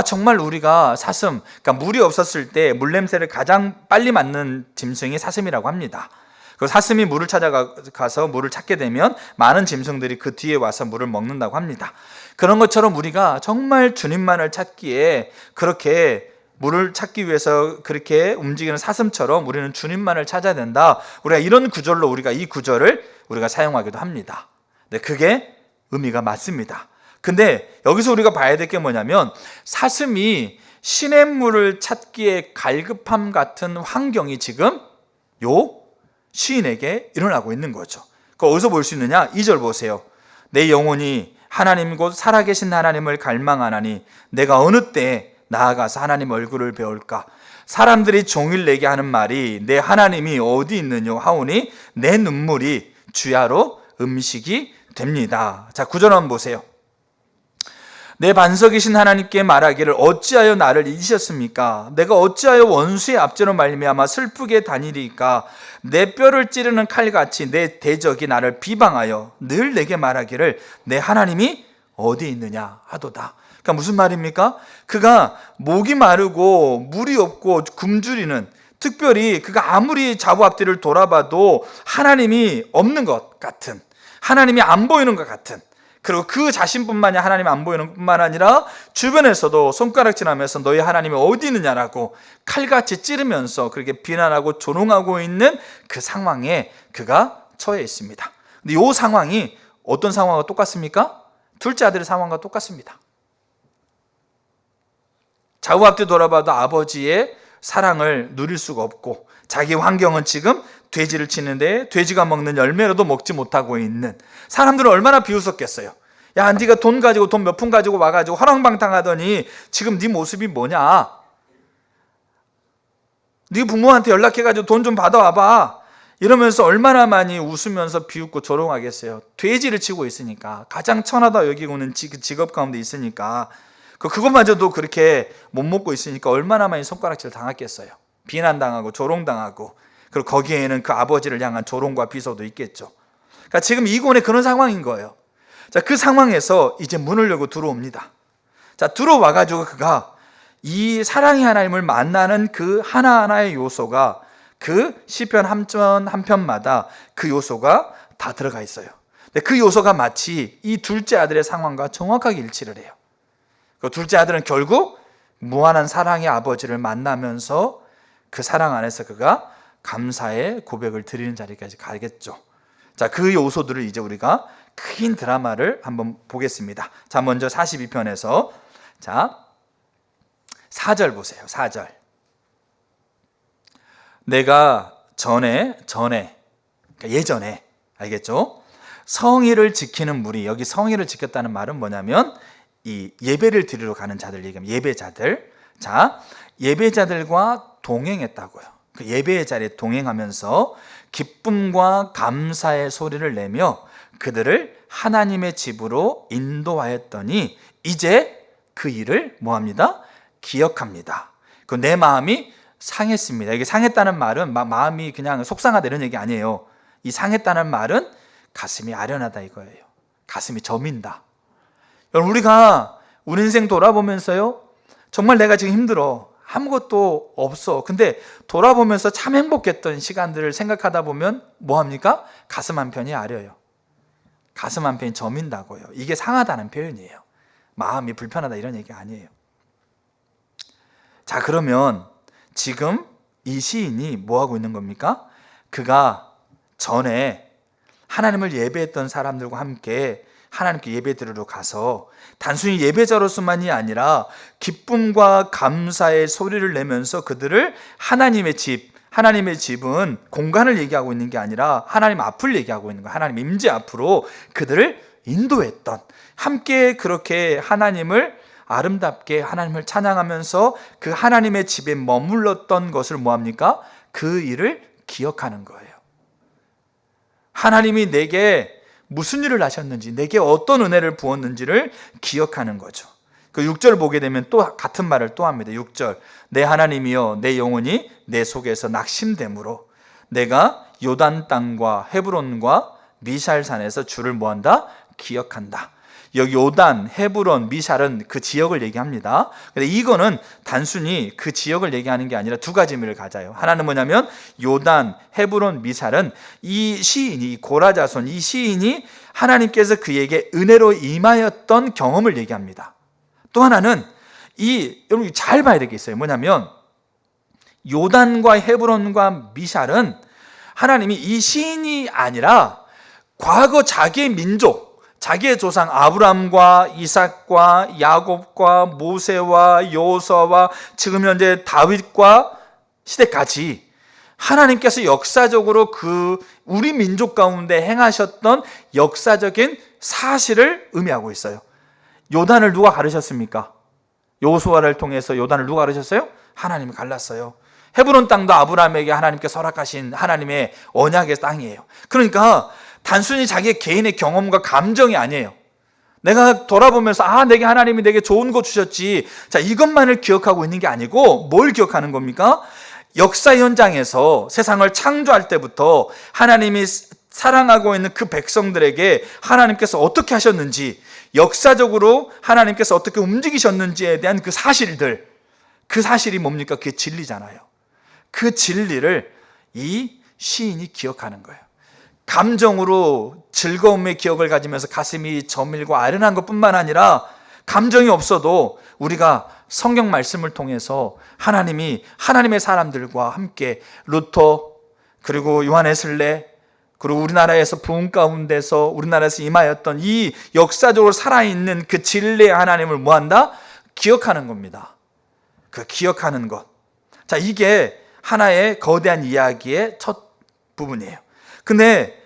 정말 우리가 사슴, 그러니까 물이 없었을 때 물냄새를 가장 빨리 맡는 짐승이 사슴이라고 합니다. 그 사슴이 물을 찾아가서 물을 찾게 되면 많은 짐승들이 그 뒤에 와서 물을 먹는다고 합니다. 그런 것처럼 우리가 정말 주님만을 찾기에, 그렇게 물을 찾기 위해서 그렇게 움직이는 사슴처럼 우리는 주님만을 찾아야 된다. 우리가 이런 구절로 우리가 이 구절을 우리가 사용하기도 합니다. 네, 그게 의미가 맞습니다. 근데 여기서 우리가 봐야 될 게 뭐냐면, 사슴이 시냇물을 찾기에 갈급함 같은 환경이 지금 요 시인에게 일어나고 있는 거죠. 그거 어디서 볼 수 있느냐? 2절 보세요. 내 영혼이 하나님 곧 살아계신 하나님을 갈망하나니 내가 어느 때에 나아가서 하나님 얼굴을 배울까? 사람들이 종일 내게 하는 말이 내 하나님이 어디 있느냐 하오니 내 눈물이 주야로 음식이 됩니다. 자, 9절 한번 보세요. 내 반석이신 하나님께 말하기를 어찌하여 나를 잊으셨습니까? 내가 어찌하여 원수의 압제로 말미암아 슬프게 다니리까? 내 뼈를 찌르는 칼같이 내 대적이 나를 비방하여 늘 내게 말하기를 내 하나님이 어디 있느냐 하도다. 그러니까 무슨 말입니까? 그가 목이 마르고 물이 없고 굶주리는, 특별히 그가 아무리 좌우 앞뒤를 돌아봐도 하나님이 없는 것 같은, 하나님이 안 보이는 것 같은, 그리고 그 자신뿐만이 하나님이 안 보이는 뿐만 아니라 주변에서도 손가락질하면서 너희 하나님이 어디 있느냐라고 칼같이 찌르면서 그렇게 비난하고 조롱하고 있는 그 상황에 그가 처해 있습니다. 근데 이 상황이 어떤 상황과 똑같습니까? 둘째 아들의 상황과 똑같습니다. 좌우 앞뒤 돌아봐도 아버지의 사랑을 누릴 수가 없고, 자기 환경은 지금 돼지를 치는데 돼지가 먹는 열매로도 먹지 못하고 있는, 사람들은 얼마나 비웃었겠어요. 야, 네가 돈 가지고, 돈 몇 푼 가지고 와가지고 허랑방탕하더니 지금 네 모습이 뭐냐? 네 부모한테 연락해가지고 돈 좀 받아와봐. 이러면서 얼마나 많이 웃으면서 비웃고 조롱하겠어요. 돼지를 치고 있으니까, 가장 천하다 여기고는 직업 가운데 있으니까, 그것마저도 그렇게 못 먹고 있으니까 얼마나 많이 손가락질 당했겠어요. 비난당하고 조롱당하고, 그리고 거기에는 그 아버지를 향한 조롱과 비소도 있겠죠. 그러니까 지금 이권에 그런 상황인 거예요. 자, 그 상황에서 이제 문을 열고 들어옵니다. 자, 들어와가지고 그가 이 사랑의 하나님을 만나는 그 하나하나의 요소가 그 시편 한 편마다 그 요소가 다 들어가 있어요. 근데 그 요소가 마치 이 둘째 아들의 상황과 정확하게 일치를 해요. 그 둘째 아들은 결국 무한한 사랑의 아버지를 만나면서 그 사랑 안에서 그가 감사의 고백을 드리는 자리까지 가겠죠. 자, 그 요소들을 이제 우리가 큰 드라마를 한번 보겠습니다. 자, 먼저 42편에서 자 4절 보세요. 4절. 내가 전에 그러니까 예전에, 알겠죠? 성의를 지키는 무리, 여기 성의를 지켰다는 말은 뭐냐면 이 예배를 드리러 가는 자들 얘기합니다. 예배자들. 자, 예배자들과 동행했다고요. 그 예배의 자리에 동행하면서 기쁨과 감사의 소리를 내며 그들을 하나님의 집으로 인도하였더니 이제 그 일을 뭐합니다? 기억합니다. 그 내 마음이 상했습니다. 이게 상했다는 말은 마음이 그냥 속상하다 이런 얘기 아니에요. 이 상했다는 말은 가슴이 아련하다 이거예요. 가슴이 저민다. 여러분, 우리 인생 돌아보면서요, 정말 내가 지금 힘들어, 아무것도 없어, 근데 돌아보면서 참 행복했던 시간들을 생각하다 보면 뭐합니까? 가슴 한편이 아려요. 가슴 한편이 저민다고요. 이게 상하다는 표현이에요. 마음이 불편하다 이런 얘기 아니에요. 자, 그러면 지금 이 시인이 뭐하고 있는 겁니까? 그가 전에 하나님을 예배했던 사람들과 함께 하나님께 예배 드리러 가서 단순히 예배자로서만이 아니라 기쁨과 감사의 소리를 내면서 그들을 하나님의 집은 공간을 얘기하고 있는 게 아니라 하나님 앞을 얘기하고 있는 거예요. 하나님 임재 앞으로 그들을 인도했던, 함께 그렇게 아름답게 하나님을 찬양하면서 그 하나님의 집에 머물렀던 것을 뭐합니까? 그 일을 기억하는 거예요. 하나님이 내게 무슨 일을 하셨는지, 내게 어떤 은혜를 부었는지를 기억하는 거죠. 그 6절 보게 되면 또 같은 말을 또 합니다. 6절. 내 하나님이여, 내 영혼이 내 속에서 낙심됨으로 내가 요단 땅과 헤브론과 미샬산에서 주를 뭐한다? 기억한다. 여기 요단, 헤브론, 미샬은 그 지역을 얘기합니다. 근데 이거는 단순히 그 지역을 얘기하는 게 아니라 두 가지 의미를 가져요. 하나는 뭐냐면 요단, 헤브론, 미샬은 이 시인이, 고라자손 이 시인이 하나님께서 그에게 은혜로 임하였던 경험을 얘기합니다. 또 하나는 여러분 잘 봐야 될 게 있어요. 뭐냐면 요단과 헤브론과 미샬은 하나님이 이 시인이 아니라 과거 자기의 민족, 자기의 조상 아브람과 이삭과 야곱과 모세와 여호수아와 지금 현재 다윗과 시대까지 하나님께서 역사적으로 우리 민족 가운데 행하셨던 역사적인 사실을 의미하고 있어요. 요단을 누가 가르셨습니까? 여호수아를 통해서 요단을 누가 가르셨어요? 하나님이 갈랐어요. 헤브론 땅도 아브라함에게 하나님께서 허락하신 하나님의 언약의 땅이에요. 그러니까 단순히 자기의 개인의 경험과 감정이 아니에요. 내가 돌아보면서 내게 하나님이 내게 좋은 거 주셨지, 자, 이것만을 기억하고 있는 게 아니고 뭘 기억하는 겁니까? 역사 현장에서 세상을 창조할 때부터 하나님이 사랑하고 있는 그 백성들에게 하나님께서 어떻게 하셨는지, 역사적으로 하나님께서 어떻게 움직이셨는지에 대한 그 사실이 뭡니까? 그게 진리잖아요. 그 진리를 이 시인이 기억하는 거예요. 감정으로 즐거움의 기억을 가지면서 가슴이 저밀고 아련한 것뿐만 아니라 감정이 없어도 우리가 성경 말씀을 통해서 하나님의 사람들과 함께 루터, 그리고 요한 웨슬레, 그리고 우리나라에서 부흥 가운데서 우리나라에서 임하였던 이 역사적으로 살아있는 그 진리의 하나님을 뭐한다? 기억하는 겁니다. 그 기억하는 것. 자, 이게 하나의 거대한 이야기의 첫 부분이에요. 근데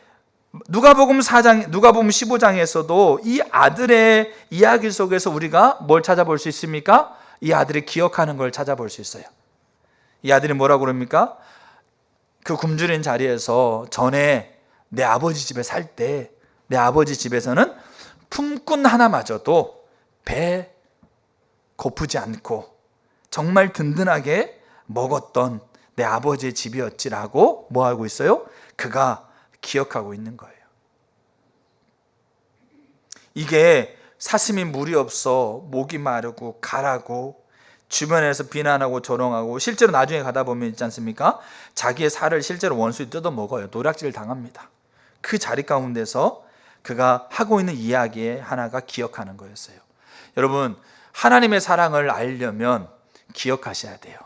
누가복음 15장에서도 이 아들의 이야기 속에서 우리가 뭘 찾아볼 수 있습니까? 이 아들이 기억하는 걸 찾아볼 수 있어요. 이 아들이 뭐라고 그럽니까? 그 굶주린 자리에서 전에 내 아버지 집에 살 때 내 아버지 집에서는 품꾼 하나마저도 배 고프지 않고 정말 든든하게 먹었던 내 아버지의 집이었지라고 뭐하고 있어요? 그가 기억하고 있는 거예요. 이게 사슴이 물이 없어 목이 마르고 가라고 주변에서 비난하고 조롱하고 실제로 나중에 가다 보면 있지 않습니까? 자기의 살을 실제로 원수에 뜯어 먹어요. 노략질을 당합니다. 그 자리 가운데서 그가 하고 있는 이야기의 하나가 기억하는 거였어요. 여러분, 하나님의 사랑을 알려면 기억하셔야 돼요.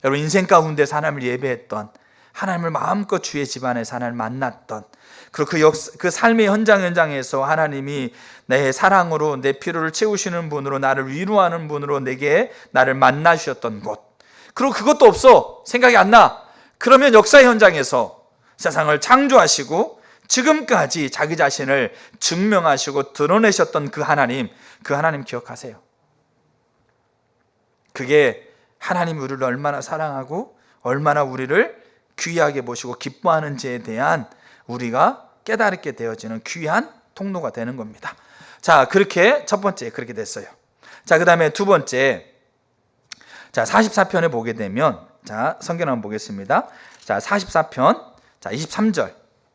여러분, 인생 가운데서 하나님을 예배했던, 하나님을 마음껏 주의 집안에서 하나님을 만났던, 그리고 그 삶의 현장에서 하나님이 내 사랑으로 내 필요를 채우시는 분으로, 나를 위로하는 분으로 내게 나를 만나주셨던 곳, 그리고 그것도 없어, 생각이 안 나, 그러면 역사 현장에서 세상을 창조하시고 지금까지 자기 자신을 증명하시고 드러내셨던 그 하나님 기억하세요. 그게 하나님이 우리를 얼마나 사랑하고 얼마나 우리를 귀하게 보시고 기뻐하는지에 대한 우리가 깨달게 되어지는 귀한 통로가 되는 겁니다. 자, 그렇게 첫 번째 그렇게 됐어요. 자, 그 다음에 두 번째, 자 44편에 보게 되면, 자 성경 한번 보겠습니다. 자 44편, 자 23절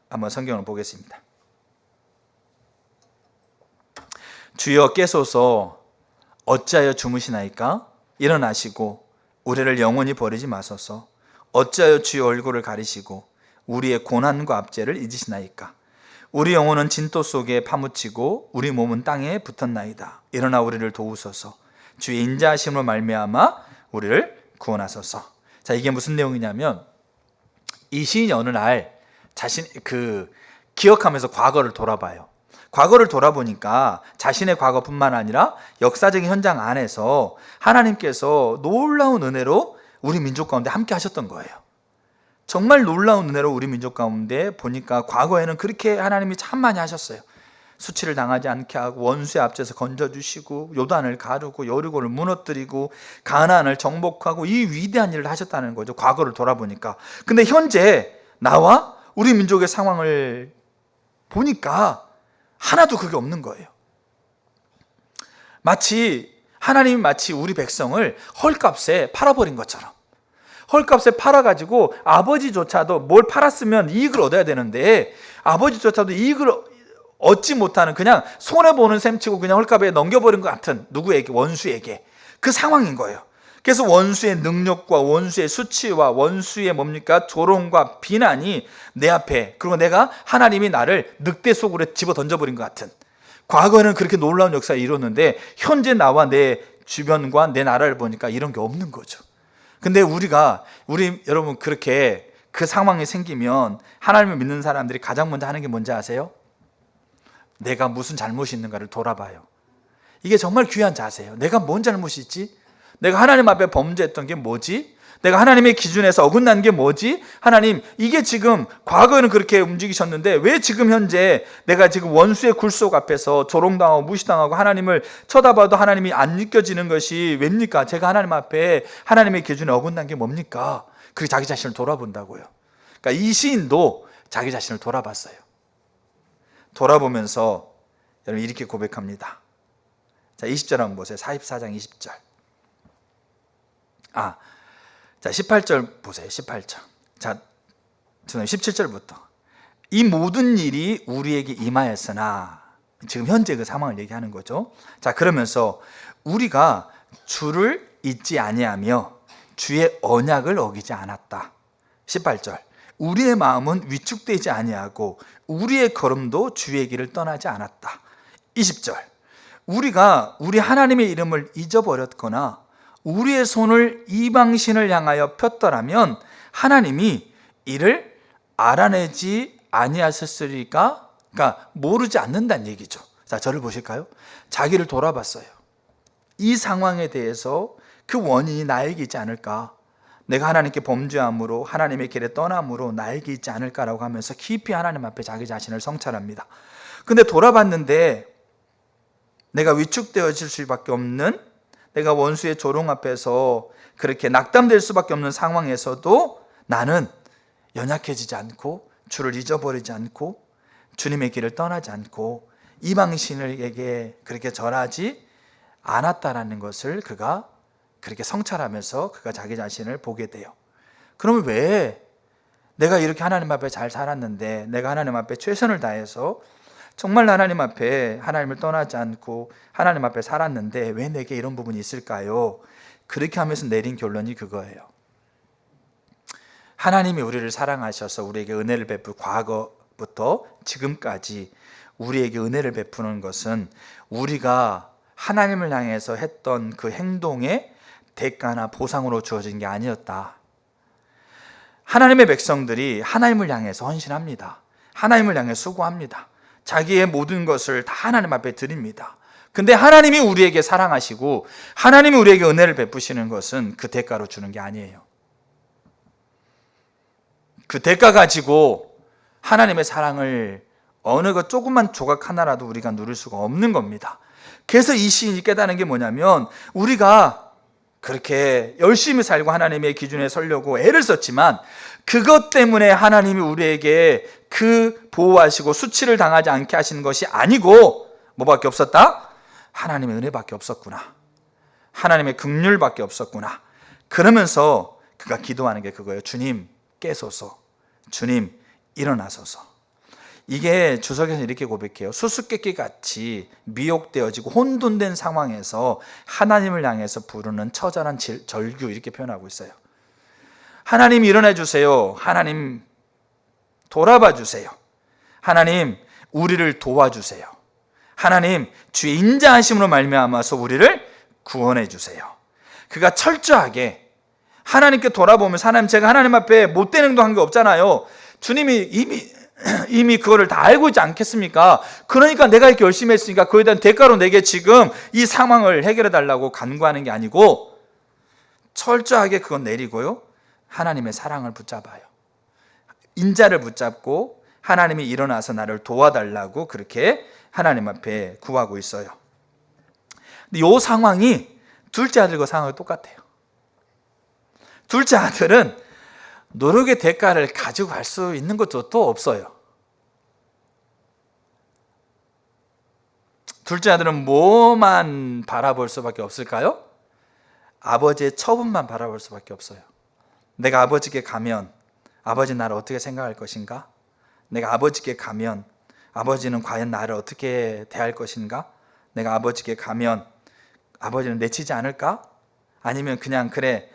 한번 성경을 보겠습니다. 주여 깨소서, 어찌하여 주무시나이까? 일어나시고 우리를 영원히 버리지 마소서. 어찌하여 주의 얼굴을 가리시고 우리의 고난과 압제를 잊으시나이까? 우리 영혼은 진토 속에 파묻히고 우리 몸은 땅에 붙었나이다. 일어나 우리를 도우소서. 주의 인자하심으로 말미암아 우리를 구원하소서. 자, 이게 무슨 내용이냐면, 이 시인이 어느 날 자신 기억하면서 과거를 돌아봐요. 과거를 돌아보니까 자신의 과거뿐만 아니라 역사적인 현장 안에서 하나님께서 놀라운 은혜로 우리 민족 가운데 함께 하셨던 거예요. 정말 놀라운 은혜로 우리 민족 가운데 보니까 과거에는 그렇게 하나님이 참 많이 하셨어요. 수치를 당하지 않게 하고 원수의 앞에서 건져주시고 요단을 가르고 여리고를 무너뜨리고 가나안을 정복하고 이 위대한 일을 하셨다는 거죠. 과거를 돌아보니까. 근데 현재 나와 우리 민족의 상황을 보니까 하나도 그게 없는 거예요. 하나님이 마치 우리 백성을 헐값에 팔아버린 것처럼, 헐값에 팔아가지고 아버지조차도 뭘 팔았으면 이익을 얻어야 되는데 아버지조차도 이익을 얻지 못하는, 그냥 손해보는 셈치고 그냥 헐값에 넘겨버린 것 같은, 누구에게? 원수에게. 그 상황인 거예요. 그래서 원수의 능력과 원수의 수치와 원수의 조롱과 비난이 내 앞에, 그리고 내가 하나님이 나를 늑대 속으로 집어 던져버린 것 같은, 과거에는 그렇게 놀라운 역사를 이뤘는데 현재 나와 내 주변과 내 나라를 보니까 이런 게 없는 거죠. 근데 여러분, 그렇게 그 상황이 생기면 하나님을 믿는 사람들이 가장 먼저 하는 게 뭔지 아세요? 내가 무슨 잘못이 있는가를 돌아봐요. 이게 정말 귀한 자세예요. 내가 뭔 잘못이 있지? 내가 하나님 앞에 범죄했던 게 뭐지? 내가 하나님의 기준에서 어긋난 게 뭐지? 하나님, 이게 지금 과거에는 그렇게 움직이셨는데 왜 지금 현재 내가 지금 원수의 굴속 앞에서 조롱당하고 무시당하고 하나님을 쳐다봐도 하나님이 안 느껴지는 것이 왜입니까? 제가 하나님 앞에 하나님의 기준에 어긋난 게 뭡니까? 그게 자기 자신을 돌아본다고요. 그러니까 이 시인도 자기 자신을 돌아봤어요. 돌아보면서 여러분 이렇게 고백합니다. 자, 20절 한번 보세요. 44장 20절. 자, 18절 보세요. 18절. 자, 17절부터. 이 모든 일이 우리에게 임하였으나, 지금 현재 그 상황을 얘기하는 거죠. 자, 그러면서 우리가 주를 잊지 아니하며 주의 언약을 어기지 않았다. 18절. 우리의 마음은 위축되지 아니하고 우리의 걸음도 주의 길을 떠나지 않았다. 20절. 우리가 우리 하나님의 이름을 잊어버렸거나 우리의 손을 이방신을 향하여 폈더라면 하나님이 이를 알아내지 아니하셨으리까? 그러니까 모르지 않는다는 얘기죠. 자, 저를 보실까요? 자기를 돌아봤어요. 이 상황에 대해서 그 원인이 나에게 있지 않을까? 내가 하나님께 범죄함으로 하나님의 길에 떠남으로 나에게 있지 않을까라고 하면서 깊이 하나님 앞에 자기 자신을 성찰합니다. 근데 돌아봤는데 내가 위축되어질 수밖에 없는, 내가 원수의 조롱 앞에서 그렇게 낙담될 수밖에 없는 상황에서도 나는 연약해지지 않고 주를 잊어버리지 않고 주님의 길을 떠나지 않고 이방신에게 그렇게 절하지 않았다라는 것을 그가 그렇게 성찰하면서 그가 자기 자신을 보게 돼요. 그러면 왜 내가 이렇게 하나님 앞에 잘 살았는데, 내가 하나님 앞에 최선을 다해서 정말 하나님 앞에 하나님을 떠나지 않고 하나님 앞에 살았는데 왜 내게 이런 부분이 있을까요? 그렇게 하면서 내린 결론이 그거예요. 하나님이 우리를 사랑하셔서 우리에게 은혜를 베풀 과거부터 지금까지 우리에게 은혜를 베푸는 것은 우리가 하나님을 향해서 했던 그 행동의 대가나 보상으로 주어진 게 아니었다. 하나님의 백성들이 하나님을 향해서 헌신합니다. 하나님을 향해 수고합니다. 자기의 모든 것을 다 하나님 앞에 드립니다. 근데 하나님이 우리에게 사랑하시고 하나님이 우리에게 은혜를 베푸시는 것은 그 대가로 주는 게 아니에요. 그 대가 가지고 하나님의 사랑을 어느 것 조금만 조각 하나라도 우리가 누릴 수가 없는 겁니다. 그래서 이 시인이 깨닫는 게 뭐냐면 우리가 그렇게 열심히 살고 하나님의 기준에 서려고 애를 썼지만 그것 때문에 하나님이 우리에게 그 보호하시고 수치를 당하지 않게 하시는 것이 아니고 뭐밖에 없었다? 하나님의 은혜밖에 없었구나. 하나님의 긍휼밖에 없었구나. 그러면서 그가 기도하는 게 그거예요. 주님 깨소서. 주님 일어나소서. 이게 주석에서 이렇게 고백해요. 수수께끼 같이 미혹되어지고 혼돈된 상황에서 하나님을 향해서 부르는 처절한 절규 이렇게 표현하고 있어요. 하나님 일어나 주세요. 하나님 돌아봐 주세요. 하나님 우리를 도와주세요. 하나님 주의 인자하심으로 말미암아서 우리를 구원해 주세요. 그가 철저하게 하나님께 돌아보면서 하나님 제가 하나님 앞에 못된 행동한 게 없잖아요. 주님이 이미 그거를 다 알고 있지 않겠습니까? 그러니까 내가 이렇게 열심히 했으니까 그에 대한 대가로 내게 지금 이 상황을 해결해 달라고 간구하는 게 아니고 철저하게 그건 내리고요. 하나님의 사랑을 붙잡아요. 인자를 붙잡고 하나님이 일어나서 나를 도와달라고 그렇게 하나님 앞에 구하고 있어요. 근데 이 상황이 둘째 아들과 상황이 똑같아요. 둘째 아들은 노력의 대가를 가지고 갈 수 있는 것도 또 없어요. 둘째 아들은 뭐만 바라볼 수밖에 없을까요? 아버지의 처분만 바라볼 수밖에 없어요. 내가 아버지께 가면 아버지 나를 어떻게 생각할 것인가? 내가 아버지께 가면 아버지는 과연 나를 어떻게 대할 것인가? 내가 아버지께 가면 아버지는 내치지 않을까? 아니면 그냥 그래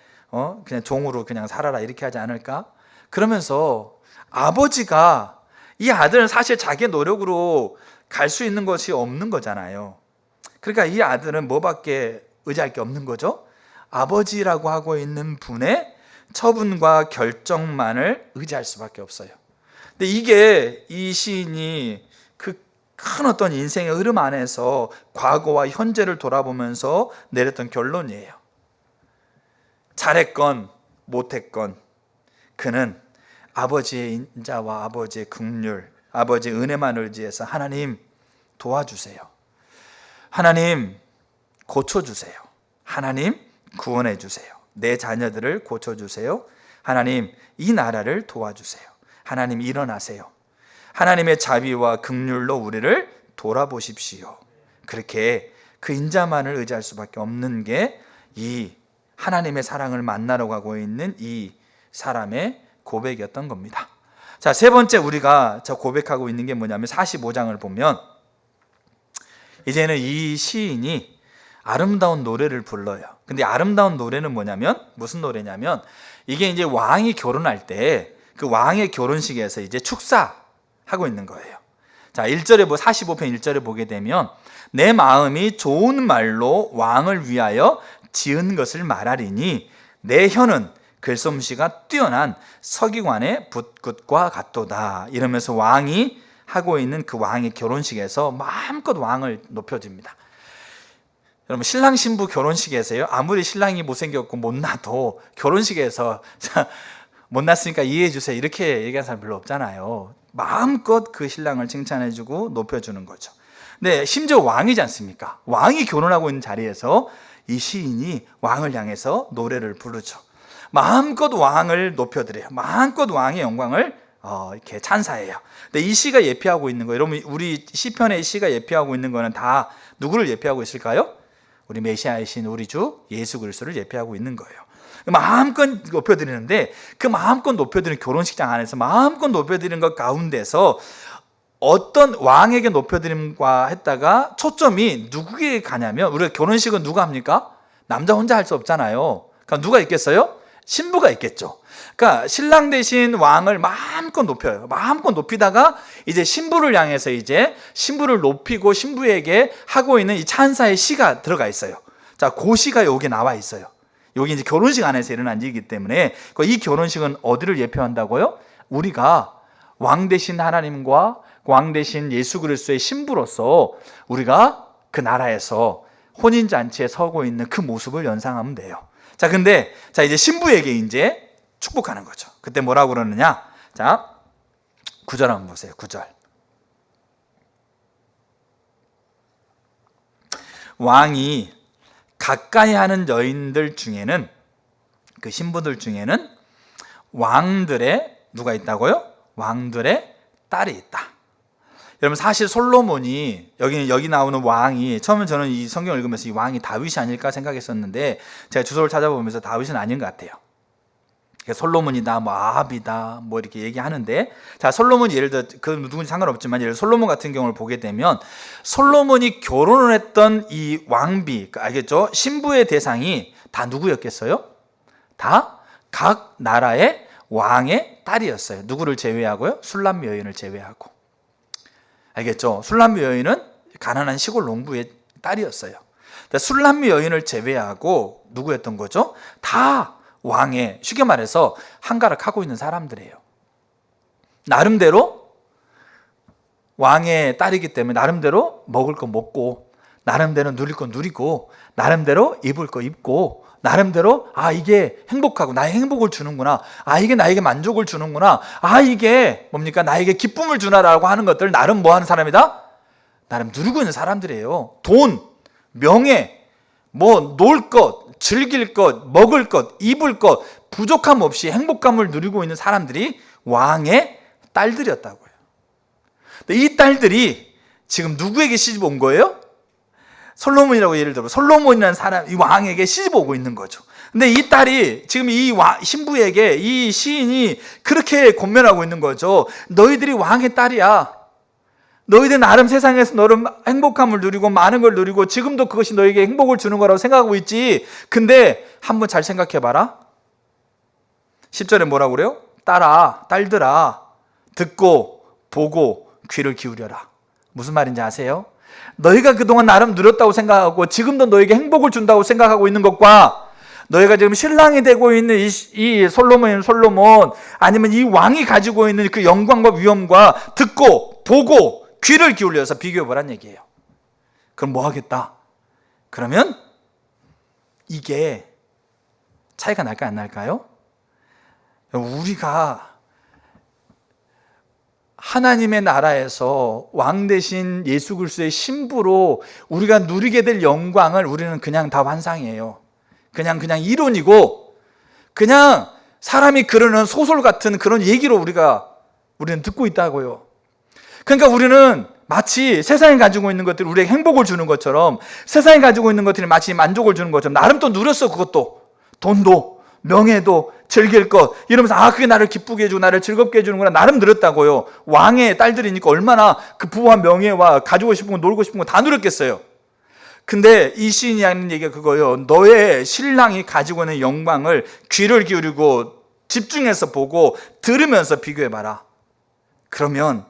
그냥 종으로 그냥 살아라 이렇게 하지 않을까? 그러면서 아버지가 이 아들은 사실 자기의 노력으로 갈 수 있는 것이 없는 거잖아요. 그러니까 이 아들은 뭐밖에 의지할 게 없는 거죠? 아버지라고 하고 있는 분의 처분과 결정만을 의지할 수밖에 없어요. 근데 이게 이 시인이 그 큰 어떤 인생의 흐름 안에서 과거와 현재를 돌아보면서 내렸던 결론이에요. 잘했건 못했건 그는 아버지의 인자와 아버지의 긍휼, 아버지의 은혜만 의지해서 하나님 도와주세요. 하나님 고쳐주세요. 하나님 구원해 주세요. 내 자녀들을 고쳐주세요. 하나님 이 나라를 도와주세요. 하나님 일어나세요. 하나님의 자비와 긍휼로 우리를 돌아보십시오. 그렇게 그 인자만을 의지할 수밖에 없는 게 이 하나님의 사랑을 만나러 가고 있는 이 사람의 고백이었던 겁니다. 자, 세 번째 우리가 고백하고 있는 게 뭐냐면 45장을 보면 이제는 이 시인이 아름다운 노래를 불러요. 근데 아름다운 노래는 뭐냐면 무슨 노래냐면 이게 이제 왕이 결혼할 때 그 왕의 결혼식에서 이제 축사하고 있는 거예요. 자, 1절에 45편 1절에 보게 되면 내 마음이 좋은 말로 왕을 위하여 지은 것을 말하리니 내 혀는 글솜씨가 뛰어난 서기관의 붓굿과 같도다. 이러면서 왕이 하고 있는 그 왕의 결혼식에서 마음껏 왕을 높여줍니다. 여러분 신랑 신부 결혼식에서요 아무리 신랑이 못생겼고 못나도 결혼식에서 못났으니까 이해해 주세요 이렇게 얘기하는 사람 별로 없잖아요. 마음껏 그 신랑을 칭찬해주고 높여주는 거죠. 근데 심지어 왕이지 않습니까? 왕이 결혼하고 있는 자리에서 이 시인이 왕을 향해서 노래를 부르죠. 마음껏 왕을 높여드려요. 마음껏 왕의 영광을 이렇게 찬사해요. 근데 이 시가 예표하고 있는 거예요. 여러분 우리 시편의 시가 예표하고 있는 거는 다 누구를 예표하고 있을까요? 우리 메시아이신 우리 주 예수 그리스도를 예표하고 있는 거예요. 마음껏 높여드리는데 그 마음껏 높여드리는 결혼식장 안에서 마음껏 높여드리는 것 가운데서 어떤 왕에게 높여드림과 했다가 초점이 누구에게 가냐면, 우리가 결혼식은 누가 합니까? 남자 혼자 할 수 없잖아요. 그러니까 누가 있겠어요? 신부가 있겠죠. 그러니까 신랑 대신 왕을 마음껏 높여요. 마음껏 높이다가 이제 신부를 향해서 이제 신부를 높이고 신부에게 하고 있는 이 찬사의 시가 들어가 있어요. 자, 그 시가 여기 나와 있어요. 여기 이제 결혼식 안에서 일어난 일이기 때문에 이 결혼식은 어디를 예표한다고요? 우리가 왕 대신 하나님과 왕 대신 예수 그리스도의 신부로서 우리가 그 나라에서 혼인잔치에 서고 있는 그 모습을 연상하면 돼요. 자, 근데 이제 신부에게 이제 축복하는 거죠. 그때 뭐라고 그러느냐? 자, 9절 한번 보세요. 9절. 왕이 가까이 하는 여인들 중에는, 그 신부들 중에는 왕들의 누가 있다고요? 왕들의 딸이 있다. 여러분, 사실 솔로몬이 여기 나오는 왕이, 처음에 저는 이 성경을 읽으면서 이 왕이 다윗이 아닐까 생각했었는데 제가 주소를 찾아보면서 다윗은 아닌 것 같아요. 솔로몬이다, 뭐 아합이다, 뭐 이렇게 얘기하는데, 자, 솔로몬이 예를 들어 그 누군지 상관없지만 예를 들어 솔로몬 같은 경우를 보게 되면 솔로몬이 결혼을 했던 이 왕비, 알겠죠? 신부의 대상이 다 누구였겠어요? 다 각 나라의 왕의 딸이었어요. 누구를 제외하고요? 술람미 여인을 제외하고. 알겠죠? 술람미 여인은 가난한 시골 농부의 딸이었어요. 술람미 여인을 제외하고 누구였던 거죠? 다 왕의, 쉽게 말해서 한가락 하고 있는 사람들이에요. 나름대로 왕의 딸이기 때문에 나름대로 먹을 거 먹고, 나름대로 누릴 거 누리고, 나름대로 입을 거 입고, 나름대로 이게 행복하고 나의 행복을 주는구나, 이게 나에게 만족을 주는구나, 이게 뭡니까? 나에게 기쁨을 주나라고 하는 것들 나름 뭐 하는 사람이다? 나름 누리고 있는 사람들이에요. 돈, 명예, 뭐 놀 것, 즐길 것, 먹을 것, 입을 것, 부족함 없이 행복감을 누리고 있는 사람들이 왕의 딸들이었다고요. 근데 이 딸들이 지금 누구에게 시집 온 거예요? 솔로몬이라고 예를 들어 솔로몬이라는 사람, 이 왕에게 시집 오고 있는 거죠. 근데 이 딸이 지금 이 신부에게 이 시인이 그렇게 권면하고 있는 거죠. 너희들이 왕의 딸이야. 너희들 나름 세상에서 너를 행복함을 누리고 많은 걸 누리고 지금도 그것이 너에게 행복을 주는 거라고 생각하고 있지. 근데 한번 잘 생각해봐라. 10절에 뭐라고 그래요? 딸들아, 듣고 보고 귀를 기울여라. 무슨 말인지 아세요? 너희가 그동안 나름 누렸다고 생각하고 지금도 너에게 행복을 준다고 생각하고 있는 것과, 너희가 지금 신랑이 되고 있는 이 솔로몬 아니면 이 왕이 가지고 있는 그 영광과 위엄과 듣고 보고 귀를 기울여서 비교해보란 얘기예요. 그럼 뭐 하겠다? 그러면 이게 차이가 날까 안 날까요? 우리가 하나님의 나라에서 왕 대신 예수 그리스도의 신부로 우리가 누리게 될 영광을 우리는 그냥 다 환상이에요. 그냥 이론이고, 그냥 사람이 그러는 소설 같은 그런 얘기로 우리는 듣고 있다고요. 그러니까 우리는 마치 세상이 가지고 있는 것들이 우리에게 행복을 주는 것처럼, 세상이 가지고 있는 것들이 마치 만족을 주는 것처럼 나름 또 누렸어. 그것도, 돈도, 명예도, 즐길 것, 이러면서 그게 나를 기쁘게 해주고 나를 즐겁게 해주는구나, 나름 누렸다고요. 왕의 딸들이니까 얼마나 그 부와 명예와 가지고 싶은 거, 놀고 싶은 거 다 누렸겠어요. 근데 이 시인이 하는 얘기가 그거예요. 너의 신랑이 가지고 있는 영광을 귀를 기울이고 집중해서 보고 들으면서 비교해봐라. 그러면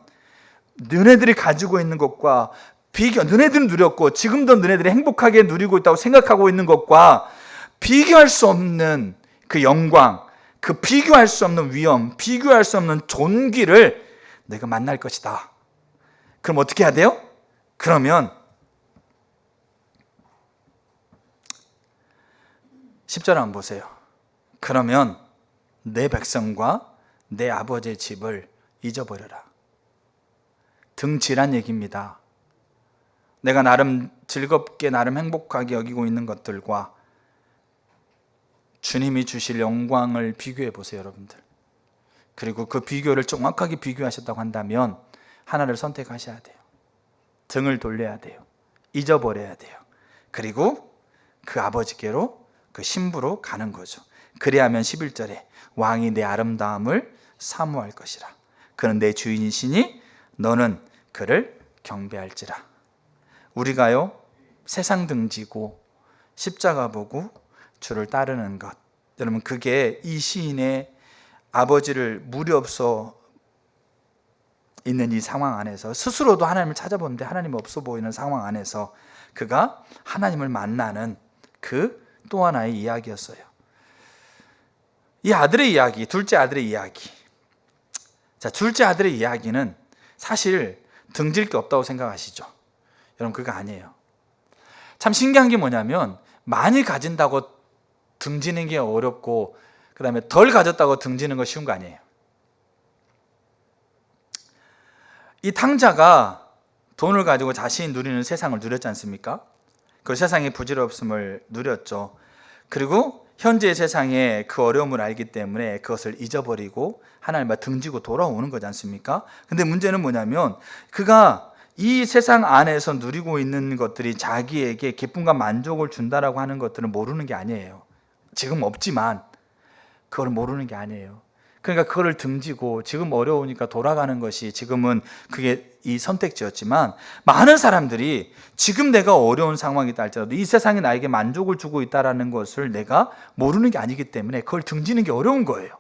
너네들이 가지고 있는 것과 너네들은 누렸고 지금도 너네들이 행복하게 누리고 있다고 생각하고 있는 것과 비교할 수 없는 그 영광, 그 비교할 수 없는 위엄, 비교할 수 없는 존귀를 내가 만날 것이다. 그럼 어떻게 해야 돼요? 그러면 10절 한번 보세요. 그러면 내 백성과 내 아버지의 집을 잊어버려라. 등지란 얘기입니다. 내가 나름 즐겁게 나름 행복하게 여기고 있는 것들과 주님이 주실 영광을 비교해 보세요, 여러분들. 그리고 그 비교를 정확하게 비교하셨다고 한다면 하나를 선택하셔야 돼요. 등을 돌려야 돼요. 잊어버려야 돼요. 그리고 그 아버지께로, 그 신부로 가는 거죠. 그래야만 11절에 왕이 내 아름다움을 사모할 것이라. 그는 내 주인이시니 너는 그를 경배할지라. 우리가요 세상 등지고 십자가 보고 주를 따르는 것, 여러분 그게 이 시인의 아버지를 무렵서 있는 이 상황 안에서 스스로도 하나님을 찾아보는데 하나님이 없어 보이는 상황 안에서 그가 하나님을 만나는 그 또 하나의 이야기였어요. 이 아들의 이야기, 둘째 아들의 이야기. 자, 둘째 아들의 이야기는 사실 등질 게 없다고 생각하시죠? 여러분 그거 아니에요. 참 신기한 게 뭐냐면 많이 가진다고 등지는 게 어렵고 그 다음에 덜 가졌다고 등지는 거 쉬운 거 아니에요. 이 탕자가 돈을 가지고 자신이 누리는 세상을 누렸지 않습니까? 그 세상의 부질없음을 누렸죠. 그리고 현재의 세상에 그 어려움을 알기 때문에 그것을 잊어버리고 하나님과 등지고 돌아오는 거지 않습니까? 근데 문제는 뭐냐면 그가 이 세상 안에서 누리고 있는 것들이 자기에게 기쁨과 만족을 준다라고 하는 것들은 모르는 게 아니에요. 지금 없지만 그걸 모르는 게 아니에요. 그러니까 그거를 등지고 지금 어려우니까 돌아가는 것이 지금은 그게 이 선택지였지만 많은 사람들이 지금 내가 어려운 상황이다 할지라도 이 세상이 나에게 만족을 주고 있다는 것을 내가 모르는 게 아니기 때문에 그걸 등지는 게 어려운 거예요.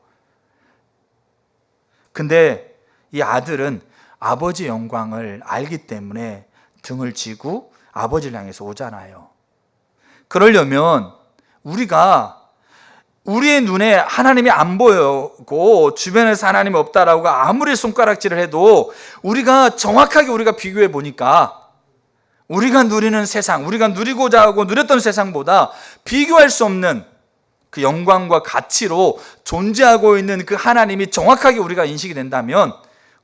근데 이 아들은 아버지의 영광을 알기 때문에 등을 지고 아버지를 향해서 오잖아요. 그러려면 우리의 눈에 하나님이 안 보이고 주변에서 하나님이 없다라고 아무리 손가락질을 해도 우리가 정확하게 비교해 보니까 우리가 누리는 세상, 우리가 누리고자 하고 누렸던 세상보다 비교할 수 없는 그 영광과 가치로 존재하고 있는 그 하나님이 정확하게 우리가 인식이 된다면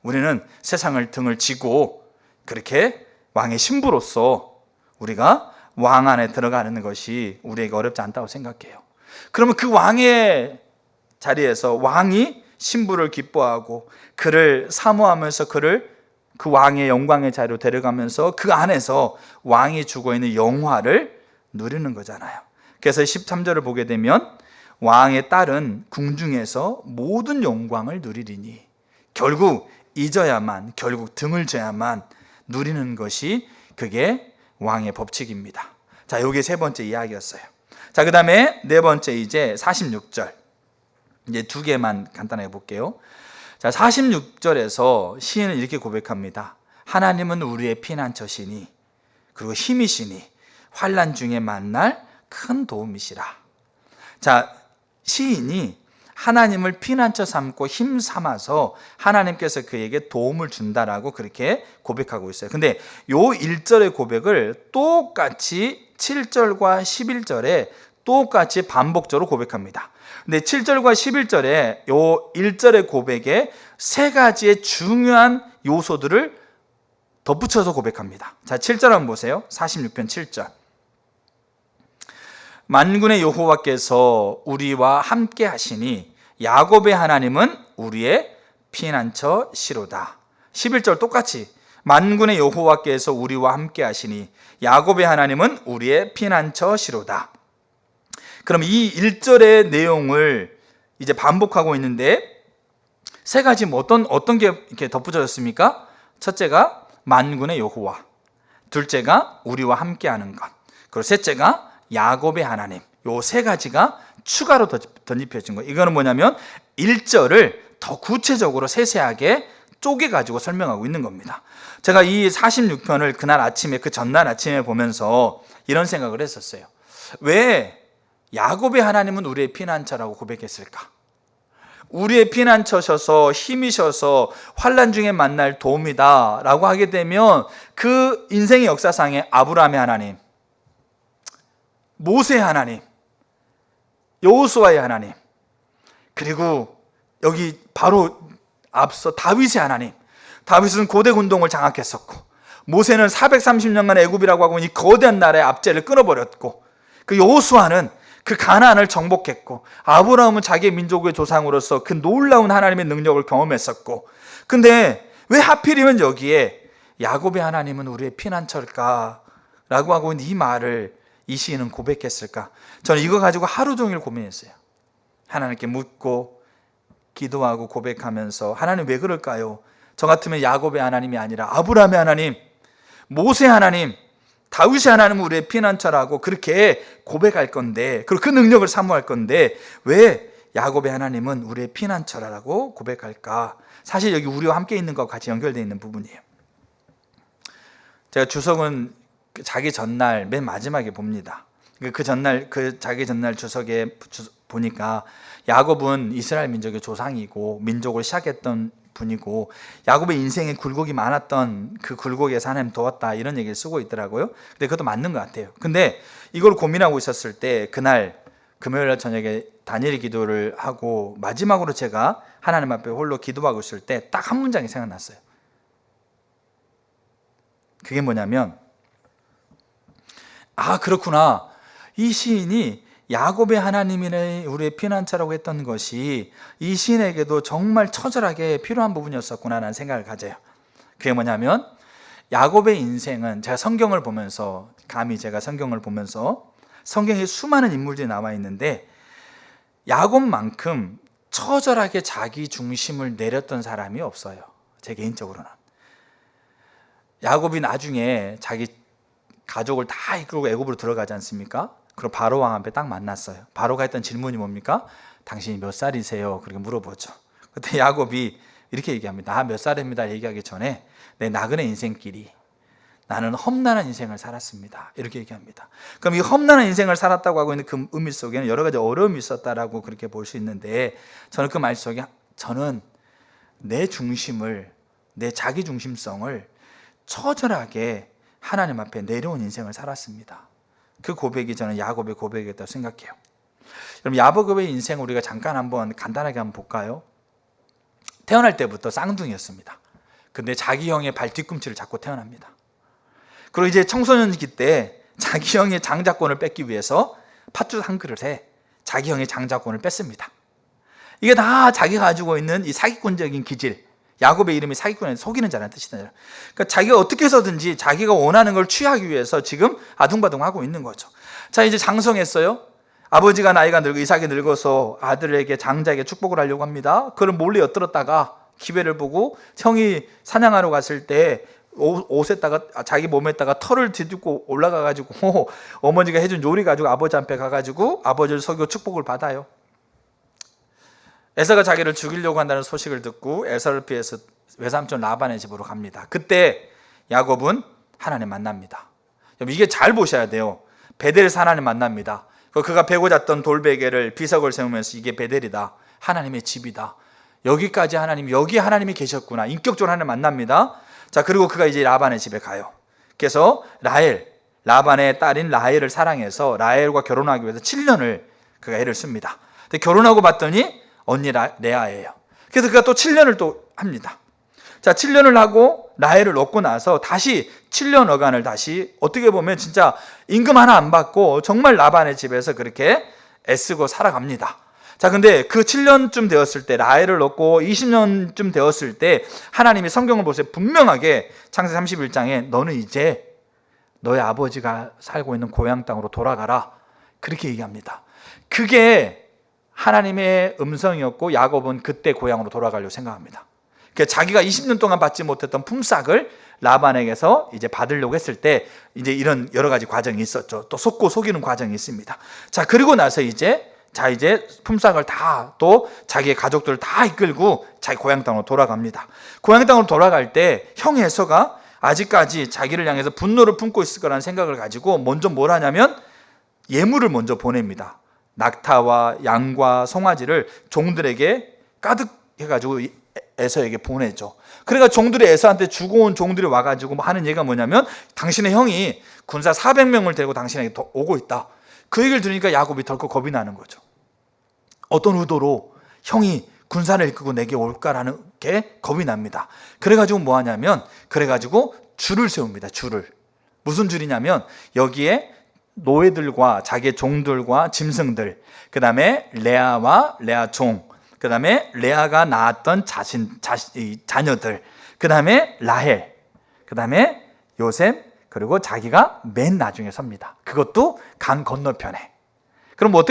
우리는 세상을 등을 지고 그렇게 왕의 신부로서 우리가 왕 안에 들어가는 것이 우리에게 어렵지 않다고 생각해요. 그러면 그 왕의 자리에서 왕이 신부를 기뻐하고 그를 사모하면서 그를 그 왕의 영광의 자리로 데려가면서 그 안에서 왕이 주고 있는 영화를 누리는 거잖아요. 그래서 13절을 보게 되면 왕의 딸은 궁중에서 모든 영광을 누리리니 결국 결국 등을 져야만 누리는 것이 그게 왕의 법칙입니다. 자, 이게 세 번째 이야기였어요. 자, 그 다음에 네 번째 이제 46절. 이제 두 개만 간단하게 볼게요. 자, 46절에서 시인은 이렇게 고백합니다. 하나님은 우리의 피난처시니 그리고 힘이시니 환난 중에 만날 큰 도움이시라. 자, 시인이 하나님을 피난처 삼고 힘 삼아서 하나님께서 그에게 도움을 준다라고 그렇게 고백하고 있어요. 근데 요 1절의 고백을 똑같이 7절과 11절에 똑같이 반복적으로 고백합니다. 근데 7절과 11절에 요 1절의 고백에 세 가지의 중요한 요소들을 덧붙여서 고백합니다. 자, 7절 한번 보세요. 46편 7절. 만군의 여호와께서 우리와 함께 하시니 야곱의 하나님은 우리의 피난처시로다. 11절 똑같이 만군의 여호와께서 우리와 함께 하시니 야곱의 하나님은 우리의 피난처시로다. 그럼 이 1절의 내용을 이제 반복하고 있는데 세 가지 어떤 게 이렇게 덧붙여졌습니까? 첫째가 만군의 여호와, 둘째가 우리와 함께하는 것, 그리고 셋째가 야곱의 하나님. 요 세 가지가 추가로 덧입혀진 거예요. 이거는 뭐냐면 1절을 더 구체적으로 세세하게 쪼개가지고 설명하고 있는 겁니다. 제가 이 46편을 그날 아침에 그 전날 아침에 보면서 이런 생각을 했었어요. 왜 야곱의 하나님은 우리의 피난처라고 고백했을까? 우리의 피난처셔서 힘이셔서 환난 중에 만날 도움이다 라고 하게 되면 그 인생의 역사상에 아브라함의 하나님, 모세의 하나님, 여호수아의 하나님, 그리고 여기 바로 앞서 다윗의 하나님. 다윗은 고대 군동을 장악했었고 모세는 430년간 애굽이라고 하고 이 거대한 나라의 압제를 끊어버렸고 그 여호수아는 그 가나안을 정복했고 아브라함은 자기의 민족의 조상으로서 그 놀라운 하나님의 능력을 경험했었고 근데 왜 하필이면 여기에 야곱의 하나님은 우리의 피난처일까? 라고 하고 있는 이 말을 이 시인은 고백했을까? 저는 이거 가지고 하루 종일 고민했어요. 하나님께 묻고 기도하고 고백하면서 하나님 왜 그럴까요? 저 같으면 야곱의 하나님이 아니라 아브라함의 하나님, 모세의 하나님, 다윗의 하나님은 우리의 피난처라고 그렇게 고백할 건데, 그리고 그 능력을 사모할 건데 왜 야곱의 하나님은 우리의 피난처라고 고백할까? 사실 여기 우리와 함께 있는 것과 같이 연결되어 있는 부분이에요. 제가 주석은 자기 전날 맨 마지막에 봅니다. 그 전날, 그 자기 전날 주석에 보니까 야곱은 이스라엘 민족의 조상이고 민족을 시작했던 분이고 야곱의 인생에 굴곡이 많았던 그 굴곡에서 하나님 도왔다, 이런 얘기를 쓰고 있더라고요. 근데 그것도 맞는 것 같아요. 근데 이걸 고민하고 있었을 때 그날 금요일날 저녁에 다니엘 기도를 하고 마지막으로 제가 하나님 앞에 홀로 기도하고 있을 때 딱 한 문장이 생각났어요. 그게 뭐냐면, 아 그렇구나, 이 시인이 야곱의 하나님이네 우리의 피난처라고 했던 것이 이 시인에게도 정말 처절하게 필요한 부분이었었구나라는 생각을 가져요. 그게 뭐냐면, 야곱의 인생은, 제가 성경을 보면서, 감히 제가 성경을 보면서 성경에 수많은 인물들이 나와 있는데 야곱만큼 처절하게 자기 중심을 내렸던 사람이 없어요. 제 개인적으로는. 야곱이 나중에 자기 가족을 다 이끌고 애굽으로 들어가지 않습니까? 그리고 바로 왕 앞에 딱 만났어요. 바로가 했던 질문이 뭡니까? 당신이 몇 살이세요? 그렇게 물어보죠. 그때 야곱이 이렇게 얘기합니다. 나 몇 살입니다 얘기하기 전에 내 나그네 인생길이, 나는 험난한 인생을 살았습니다, 이렇게 얘기합니다. 그럼 이 험난한 인생을 살았다고 하고 있는 그 의미 속에는 여러 가지 어려움이 있었다라고 그렇게 볼 수 있는데, 저는 그 말 속에 저는 내 중심을, 내 자기 중심성을 처절하게 하나님 앞에 내려온 인생을 살았습니다. 그 고백이 저는 야곱의 고백이었다고 생각해요. 여러분, 야곱의 인생을 우리가 잠깐 한번 간단하게 한번 볼까요? 태어날 때부터 쌍둥이였습니다. 근데 자기 형의 발 뒤꿈치를 잡고 태어납니다. 그리고 이제 청소년기 때 자기 형의 장자권을 뺏기 위해서 팥죽 한 그릇에 자기 형의 장자권을 뺐습니다. 이게 다 자기가 가지고 있는 이 사기꾼적인 기질, 야곱의 이름이 사기꾼에 속이는 자라는 뜻이잖아요. 그러니까 자기가 어떻게 해서든지 자기가 원하는 걸 취하기 위해서 지금 아둥바둥하고 있는 거죠. 자, 이제 장성했어요. 아버지가 나이가 늙고 이삭이 늙어서 아들에게, 장자에게 축복을 하려고 합니다. 그걸 몰래 엿들었다가 기회를 보고 형이 사냥하러 갔을 때 옷에다가, 자기 몸에다가 털을 뒤집고 올라가가지고 어머니가 해준 요리 가지고 아버지 앞에 가가지고 아버지를 속이고 축복을 받아요. 에서가 자기를 죽이려고 한다는 소식을 듣고 에서를 피해서 외삼촌 라반의 집으로 갑니다. 그때 야곱은 하나님 만납니다. 이게 잘 보셔야 돼요. 베델에서 하나님 만납니다. 그가 베고 잤던 돌베개를 비석을 세우면서 이게 베델이다, 하나님의 집이다, 여기까지 하나님, 여기 하나님이 계셨구나, 인격적으로 하나님 만납니다. 자, 그리고 그가 이제 라반의 집에 가요. 그래서 라반의 딸인 라헬을 사랑해서 라헬과 결혼하기 위해서 7년을 그가 애를 씁니다. 근데 결혼하고 봤더니 언니 레아예요. 그래서 그가 또 7년을 또 합니다. 자, 7년을 하고 라헬을 얻고 나서 다시 7년 어간을 다시, 어떻게 보면 진짜 임금 하나 안 받고 정말 라반의 집에서 그렇게 애쓰고 살아갑니다. 자, 근데 그 7년쯤 되었을 때, 라헬을 얻고 20년쯤 되었을 때 하나님이 성경을 보세요. 분명하게 창세기 31장에 너는 이제 너의 아버지가 살고 있는 고향 땅으로 돌아가라, 그렇게 얘기합니다. 그게 하나님의 음성이었고 야곱은 그때 고향으로 돌아가려고 생각합니다. 그러니까 자기가 20년 동안 받지 못했던 품삯을 라반에게서 이제 받으려고 했을 때 이제 이런 여러 가지 과정이 있었죠. 또 속고 속이는 과정이 있습니다. 자, 그리고 나서 이제 품삯을 다, 또 자기의 가족들을 다 이끌고 자기 고향 땅으로 돌아갑니다. 고향 땅으로 돌아갈 때 형 에서가 아직까지 자기를 향해서 분노를 품고 있을 거라는 생각을 가지고 먼저 뭘 하냐면 예물을 먼저 보냅니다. 낙타와 양과 송아지를 종들에게 가득 해가지고 에서에게 보내죠. 그러니까 종들이 에서한테 주고 온 종들이 와가지고 하는 얘기가 뭐냐면, 당신의 형이 군사 400명을 데리고 당신에게 오고 있다. 그 얘기를 들으니까 야곱이 덜컥 겁이 나는 거죠. 어떤 의도로 형이 군사를 이끌고 내게 올까라는 게 겁이 납니다. 그래가지고 뭐 하냐면, 그래가지고 줄을 세웁니다. 줄을. 무슨 줄이냐면 여기에 노예들과 자기의 종들과 짐승들, 그 다음에 레아와 레아 종, 그 다음에 레아가 낳았던 자녀들, 그 다음에 라헬, 그 다음에 요셉, 그리고 자기가 맨 나중에 섭니다. 그것도 강 건너편에. 그럼 뭐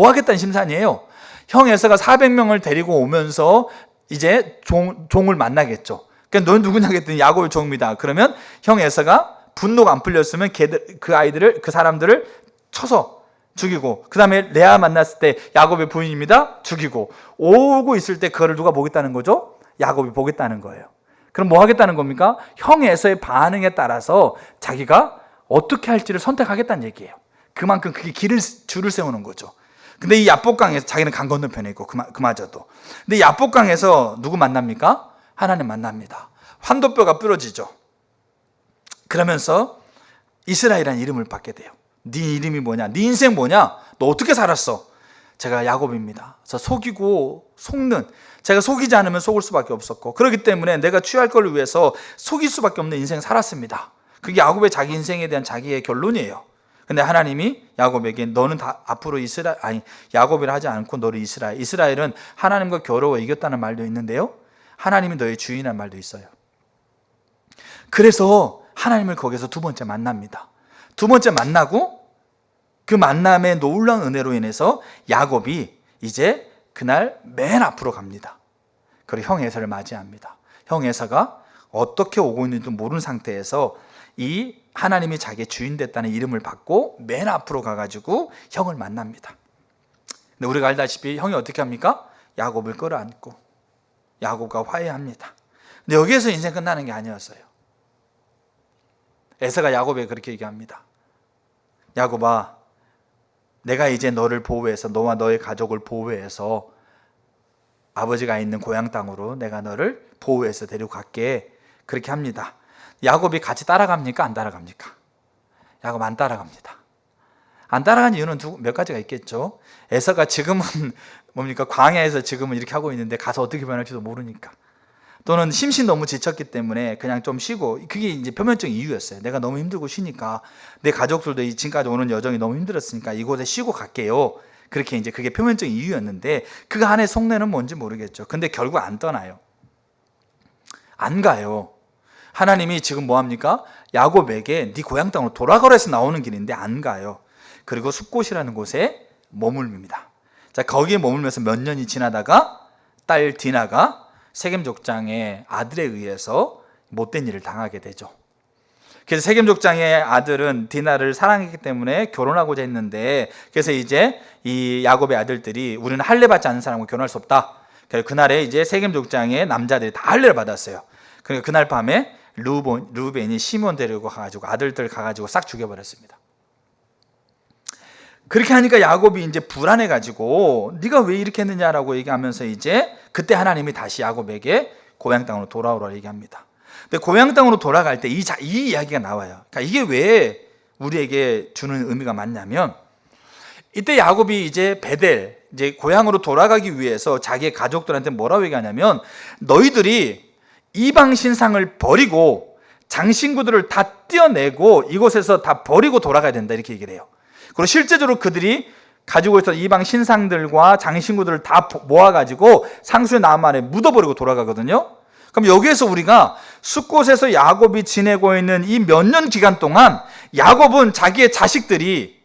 하겠다는 심산이에요? 형 에서가 400명을 데리고 오면서 이제 종을 만나겠죠. 그러니까 넌 누구냐 했더니 야곱의 종입니다. 그러면 형 에서가 분노가 안 풀렸으면 그 사람들을 쳐서 죽이고, 그 다음에 레아 만났을 때 야곱의 부인입니다, 죽이고, 오고 있을 때 그거를 누가 보겠다는 거죠? 야곱이 보겠다는 거예요. 그럼 뭐 하겠다는 겁니까? 형 에서의 반응에 따라서 자기가 어떻게 할지를 선택하겠다는 얘기예요. 그만큼 그게 줄을 세우는 거죠. 근데 이 야복강에서 자기는 강 건너편에 있고 그마저도. 근데 야복강에서 누구 만납니까? 하나님 만납니다. 환도뼈가 부러지죠. 그러면서 이스라엘이라는 이름을 받게 돼요. 네 이름이 뭐냐? 네 인생 뭐냐? 너 어떻게 살았어? 제가 야곱입니다. 저 속이고 속는, 제가 속이지 않으면 속을 수밖에 없었고, 그렇기 때문에 내가 취할 걸 위해서 속일 수밖에 없는 인생 살았습니다. 그게 야곱의 자기 인생에 대한 자기의 결론이에요. 근데 하나님이 야곱에게 너는 다 앞으로 야곱이라 하지 않고 너를 이스라엘은 하나님과 겨루어 이겼다는 말도 있는데요, 하나님이 너의 주인이라는 말도 있어요. 그래서 하나님을 거기서 두 번째 만납니다. 두 번째 만나고 그 만남의 놀라운 은혜로 인해서 야곱이 이제 그날 맨 앞으로 갑니다. 그리고 형 에서를 맞이합니다. 형 에서가 어떻게 오고 있는지도 모르는 상태에서 이 하나님이 자기의 주인 됐다는 이름을 받고 맨 앞으로 가가지고 형을 만납니다. 근데 우리가 알다시피 형이 어떻게 합니까? 야곱을 끌어안고 야곱과 화해합니다. 근데 여기에서 인생 끝나는 게 아니었어요. 에서가 야곱에게 그렇게 얘기합니다. 야곱아, 내가 이제 너를 보호해서, 너와 너의 가족을 보호해서 아버지가 있는 고향 땅으로 내가 너를 보호해서 데리고 갈게. 그렇게 합니다. 야곱이 같이 따라갑니까? 안 따라갑니까? 야곱 안 따라갑니다. 안 따라간 이유는 몇 가지가 있겠죠. 에서가 지금은 뭡니까? 광야에서 지금은 이렇게 하고 있는데 가서 어떻게 변할지도 모르니까. 또는 심신 너무 지쳤기 때문에 그냥 좀 쉬고, 그게 이제 표면적인 이유였어요. 내가 너무 힘들고 쉬니까, 내 가족들도 지금까지 오는 여정이 너무 힘들었으니까 이곳에 쉬고 갈게요. 그렇게 이제 그게 표면적인 이유였는데 그 안에 속내는 뭔지 모르겠죠. 근데 결국 안 떠나요. 안 가요. 하나님이 지금 뭐 합니까? 야곱에게 네 고향 땅으로 돌아가라 해서 나오는 길인데 안 가요. 그리고 숫곳이라는 곳에 머물릅니다. 자, 거기에 머물면서 몇 년이 지나다가 딸 디나가 세겜 족장의 아들에 의해서 못된 일을 당하게 되죠. 그래서 세겜 족장의 아들은 디나를 사랑했기 때문에 결혼하고자 했는데, 그래서 이제 이 야곱의 아들들이 우리는 할례 받지 않는 사람과 결혼할 수 없다. 그래서 그날에 이제 세겜 족장의 남자들이 다 할례를 받았어요. 그러니까 그날 밤에 루벤이 시몬 데리고 가가지고 아들들 가가지고 싹 죽여버렸습니다. 그렇게 하니까 야곱이 이제 불안해가지고 네가 왜 이렇게 했느냐라고 얘기하면서 이제 그때 하나님이 다시 야곱에게 고향 땅으로 돌아오라 얘기합니다. 근데 고향 땅으로 돌아갈 때 이 이야기가 나와요. 그러니까 이게 왜 우리에게 주는 의미가 많냐면, 이때 야곱이 이제 베델, 이제 고향으로 돌아가기 위해서 자기의 가족들한테 뭐라고 얘기하냐면, 너희들이 이방 신상을 버리고 장신구들을 다 떼어내고 이곳에서 다 버리고 돌아가야 된다, 이렇게 얘기를 해요. 그리고 실제적으로 그들이 가지고 있었던 이방 신상들과 장신구들을 다 모아가지고 상수의 나무 안에 묻어버리고 돌아가거든요. 그럼 여기에서 우리가 숫곳에서 야곱이 지내고 있는 이 몇 년 기간 동안 야곱은 자기의 자식들이,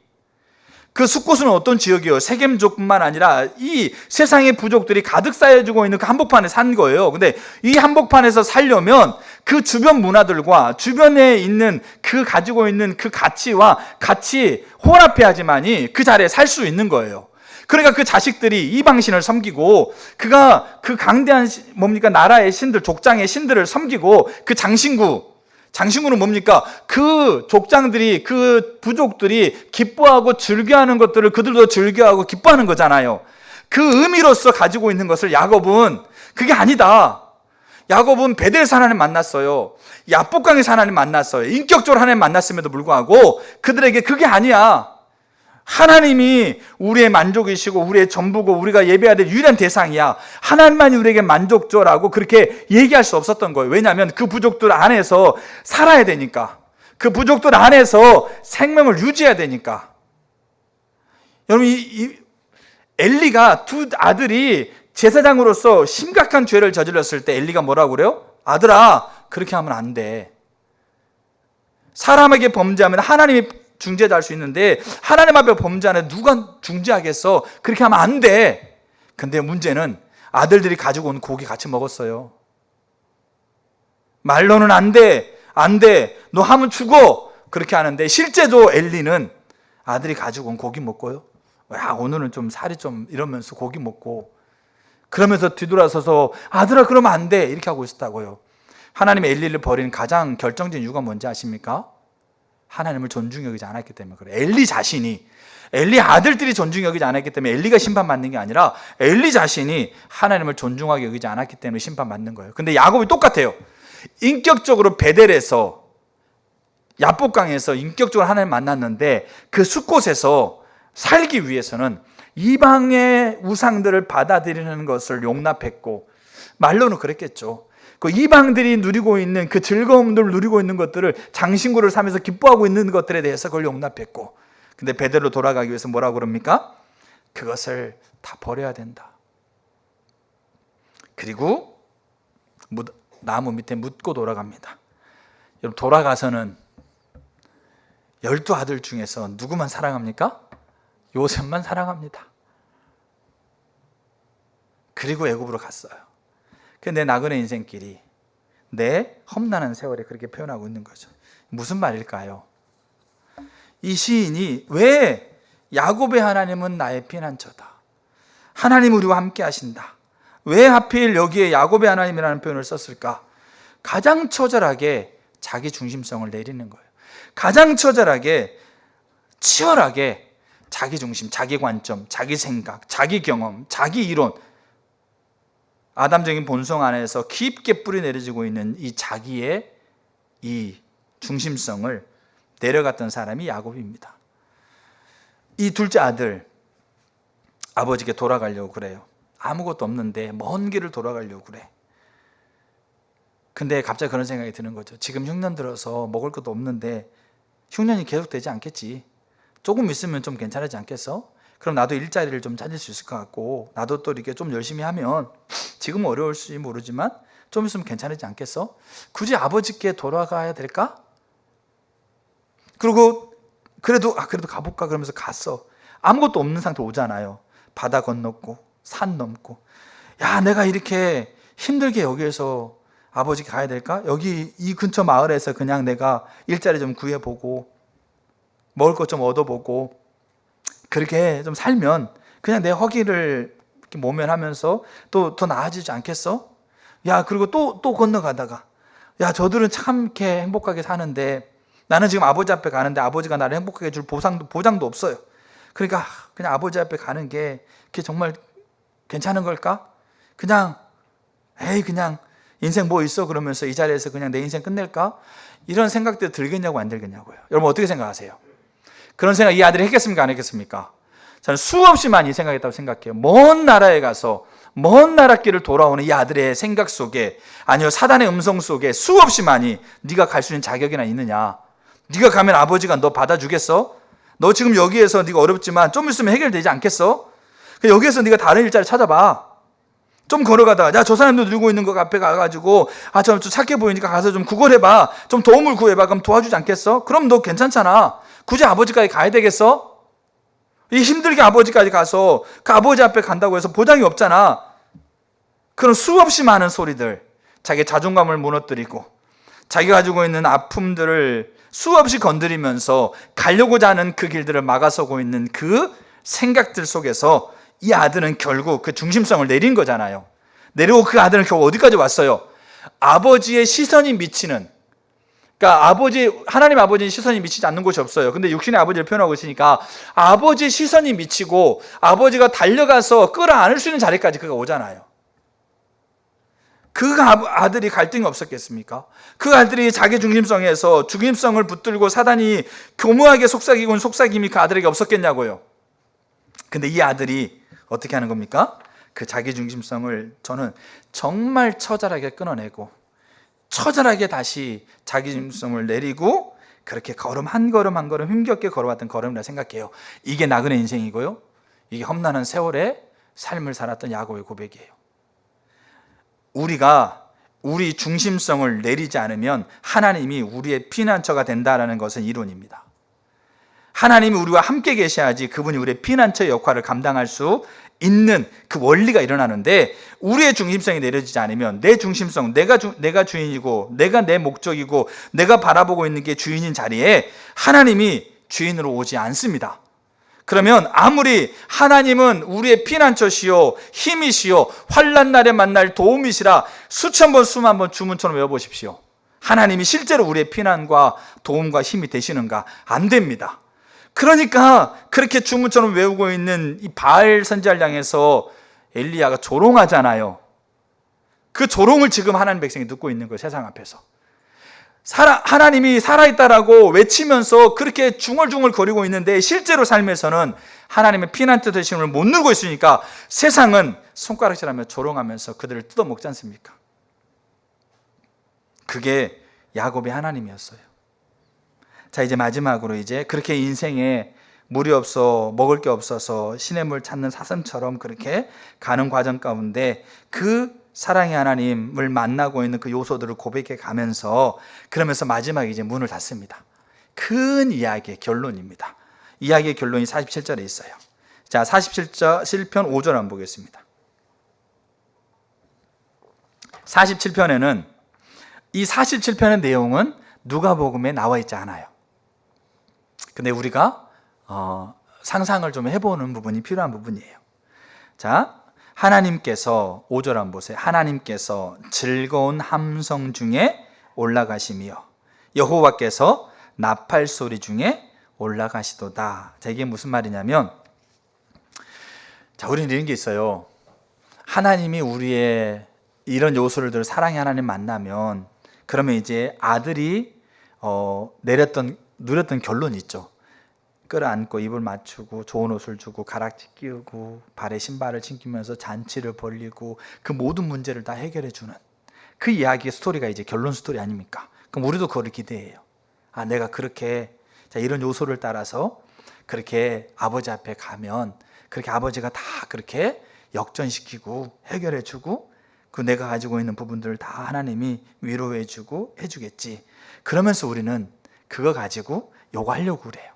그 숫곳은 어떤 지역이에요? 세겜족뿐만 아니라 이 세상의 부족들이 가득 쌓여지고 있는 그 한복판에 산 거예요. 근데 이 한복판에서 살려면 그 주변 문화들과 주변에 있는 그 가지고 있는 그 가치와 같이 혼합해야지만이 그 자리에 살 수 있는 거예요. 그러니까 그 자식들이 이방신을 섬기고, 그가 그 강대한 나라의 신들, 족장의 신들을 섬기고, 그 장신구는 뭡니까? 그 족장들이, 그 부족들이 기뻐하고 즐겨하는 것들을 그들도 즐겨하고 기뻐하는 거잖아요. 그 의미로서 가지고 있는 것을 야곱은 그게 아니다. 야곱은 베델에서 하나님 만났어요. 야복강에서 하나님 만났어요. 인격적으로 하나님 만났음에도 불구하고 그들에게 그게 아니야. 하나님이 우리의 만족이시고 우리의 전부고 우리가 예배해야 될 유일한 대상이야. 하나님만이 우리에게 만족조라고 그렇게 얘기할 수 없었던 거예요. 왜냐하면 그 부족들 안에서 살아야 되니까. 그 부족들 안에서 생명을 유지해야 되니까. 여러분, 이 엘리가 두 아들이 제사장으로서 심각한 죄를 저질렀을 때 엘리가 뭐라고 그래요? 아들아, 그렇게 하면 안 돼. 사람에게 범죄하면 하나님이 중재할 수 있는데 하나님 앞에 범죄하는 누가 중재하겠어? 그렇게 하면 안 돼. 근데 문제는 아들들이 가지고 온 고기 같이 먹었어요. 말로는 안 돼, 안 돼, 너 하면 죽어, 그렇게 하는데 실제로 엘리는 아들이 가지고 온 고기 먹고요, 야 오늘은 좀 살이 좀 이러면서 고기 먹고, 그러면서 뒤돌아서서 아들아 그러면 안 돼 이렇게 하고 있었다고요. 하나님이 엘리를 버리는 가장 결정적인 이유가 뭔지 아십니까? 하나님을 존중히 여기지 않았기 때문에 그래요. 엘리 자신이, 엘리 아들들이 존중히 여기지 않았기 때문에 엘리가 심판받는 게 아니라 엘리 자신이 하나님을 존중하게 여기지 않았기 때문에 심판받는 거예요. 근데 야곱이 똑같아요. 인격적으로 베델에서, 야복강에서 인격적으로 하나님 만났는데 그 숲곳에서 살기 위해서는 이방의 우상들을 받아들이는 것을 용납했고, 말로는 그랬겠죠. 그 이방들이 누리고 있는 그 즐거움들을 누리고 있는 것들을 장신구를 삼면서 기뻐하고 있는 것들에 대해서 그걸 용납했고, 근데 베델로 돌아가기 위해서 뭐라고 그럽니까? 그것을 다 버려야 된다. 그리고 나무 밑에 묻고 돌아갑니다. 여러분, 돌아가서는 12아들 중에서 누구만 사랑합니까? 요셉만 사랑합니다. 그리고 애굽으로 갔어요. 내 나그네 인생길이 내 험난한 세월에 그렇게 표현하고 있는 거죠. 무슨 말일까요? 이 시인이 왜 야곱의 하나님은 나의 피난처다, 하나님 우리와 함께 하신다, 왜 하필 여기에 야곱의 하나님이라는 표현을 썼을까? 가장 처절하게 자기 중심성을 내리는 거예요. 가장 처절하게, 치열하게 자기 중심, 자기 관점, 자기 생각, 자기 경험, 자기 이론, 아담적인 본성 안에서 깊게 뿌리 내려지고 있는 이 자기의 이 중심성을 내려갔던 사람이 야곱입니다. 이 둘째 아들, 아버지께 돌아가려고 그래요. 아무것도 없는데 먼 길을 돌아가려고 그래. 근데 갑자기 그런 생각이 드는 거죠. 지금 흉년 들어서 먹을 것도 없는데 흉년이 계속되지 않겠지, 조금 있으면 좀 괜찮아지지 않겠어? 그럼 나도 일자리를 좀 찾을 수 있을 것 같고, 나도 또 이렇게 좀 열심히 하면 지금은 어려울지 모르지만 좀 있으면 괜찮아지지 않겠어? 굳이 아버지께 돌아가야 될까? 그리고 그래도 가볼까 그러면서 갔어. 아무것도 없는 상태로 오잖아요. 바다 건넜고 산 넘고, 야 내가 이렇게 힘들게 여기에서 아버지께 가야 될까? 여기 이 근처 마을에서 그냥 내가 일자리 좀 구해보고 먹을 것 좀 얻어보고 그렇게 좀 살면 그냥 내 허기를 이렇게 모면하면서 또 더 나아지지 않겠어? 야 그리고 또 건너가다가, 야 저들은 참 이렇게 행복하게 사는데 나는 지금 아버지 앞에 가는데 아버지가 나를 행복하게 해줄 보장도 없어요. 그러니까 그냥 아버지 앞에 가는 게 그게 정말 괜찮은 걸까? 그냥 그냥 인생 뭐 있어 그러면서 이 자리에서 그냥 내 인생 끝낼까? 이런 생각들 들겠냐고 안 들겠냐고요. 여러분 어떻게 생각하세요? 그런 생각 이 아들이 했겠습니까? 안 했겠습니까? 저는 수없이 많이 생각했다고 생각해요. 먼 나라에 가서 먼 나라 길을 돌아오는 이 아들의 생각 속에, 아니요 사단의 음성 속에 수없이 많이 네가 갈 수 있는 자격이나 있느냐, 네가 가면 아버지가 너 받아주겠어? 너 지금 여기에서 네가 어렵지만 좀 있으면 해결되지 않겠어? 여기에서 네가 다른 일자리 찾아봐. 좀 걸어가다가 야 저 사람도 누리고 있는 거 앞에 가가지고 좀 착해 보이니까 가서 좀 구걸해봐, 좀 도움을 구해봐. 그럼 도와주지 않겠어? 그럼 너 괜찮잖아. 굳이 아버지까지 가야 되겠어? 이 힘들게 아버지까지 가서 그 아버지 앞에 간다고 해서 보장이 없잖아. 그런 수없이 많은 소리들, 자기 자존감을 무너뜨리고 자기가 가지고 있는 아픔들을 수없이 건드리면서 가려고자 하는 그 길들을 막아서고 있는 그 생각들 속에서 이 아들은 결국 그 중심성을 내린 거잖아요. 내리고 그 아들은 결국 어디까지 왔어요? 아버지의 시선이 미치는, 그러니까 하나님 아버지의 시선이 미치지 않는 곳이 없어요. 근데 육신의 아버지를 표현하고 있으니까 아버지의 시선이 미치고 아버지가 달려가서 끌어안을 수 있는 자리까지 그가 오잖아요. 그 아들이 갈등이 없었겠습니까? 그 아들이 자기 중심성에서 중심성을 붙들고 사단이 교묘하게 속삭이고 속삭임이 그 아들에게 없었겠냐고요. 근데 이 아들이 어떻게 하는 겁니까? 그 자기 중심성을 저는 정말 처절하게 끊어내고 처절하게 다시 자기 중심성을 내리고 그렇게 걸음 한 걸음 한 걸음 힘겹게 걸어왔던 걸음이라 생각해요. 이게 나그네 인생이고요, 이게 험난한 세월의 삶을 살았던 야곱의 고백이에요. 우리가 우리 중심성을 내리지 않으면 하나님이 우리의 피난처가 된다는 것은 이론입니다. 하나님이 우리와 함께 계셔야지 그분이 우리의 피난처 역할을 감당할 수 있는 그 원리가 일어나는데, 우리의 중심성이 내려지지 않으면, 내 중심성, 내가 주인이고 내가 내 목적이고 내가 바라보고 있는 게 주인인 자리에 하나님이 주인으로 오지 않습니다. 그러면 아무리 하나님은 우리의 피난처시요 힘이시요 환난 날에 만날 도움이시라 수천 번 수만 번 주문처럼 외워보십시오. 하나님이 실제로 우리의 피난과 도움과 힘이 되시는가? 안 됩니다. 그러니까 그렇게 주문처럼 외우고 있는 이 바알 선지자를 향해서 엘리야가 조롱하잖아요. 그 조롱을 지금 하나님 백성이 듣고 있는 거예요. 세상 앞에서 하나님이 살아있다라고 외치면서 그렇게 중얼중얼 거리고 있는데, 실제로 삶에서는 하나님의 피난처 되심을 못 누리고 있으니까 세상은 손가락질하며 조롱하면서 그들을 뜯어먹지 않습니까? 그게 야곱의 하나님이었어요. 자, 이제 마지막으로 이제 그렇게 인생에 물이 없어 먹을 게 없어서 시냇물 찾는 사슴처럼 그렇게 가는 과정 가운데 그 사랑의 하나님을 만나고 있는 그 요소들을 고백해 가면서, 그러면서 마지막에 이제 문을 닫습니다. 큰 이야기의 결론입니다. 이야기의 결론이 47절에 있어요. 자, 47절 시편 5절 한번 보겠습니다. 47편에는 이 47편의 내용은 누가복음에 나와 있지 않아요. 근데 우리가 상상을 좀 해보는 부분이 필요한 부분이에요. 자, 하나님께서 5절 한번 보세요. 하나님께서 즐거운 함성 중에 올라가시며 여호와께서 나팔 소리 중에 올라가시도다. 자, 이게 무슨 말이냐면, 자, 우리는 이런 게 있어요. 하나님이 우리의 이런 요소를 들어 사랑의 하나님 만나면, 그러면 이제 아들이 누렸던 결론이 있죠. 끌어안고 입을 맞추고 좋은 옷을 주고 가락지 끼우고 발에 신발을 신기면서 잔치를 벌리고 그 모든 문제를 다 해결해 주는 그 이야기의 스토리가 이제 결론 스토리 아닙니까? 그럼 우리도 그거를 기대해요. 아, 내가 그렇게 이런 요소를 따라서 그렇게 아버지 앞에 가면 그렇게 아버지가 다 그렇게 역전시키고 해결해 주고 그 내가 가지고 있는 부분들을 다 하나님이 위로해 주고 해주겠지. 그러면서 우리는 그거 가지고 요거 하려고 그래요.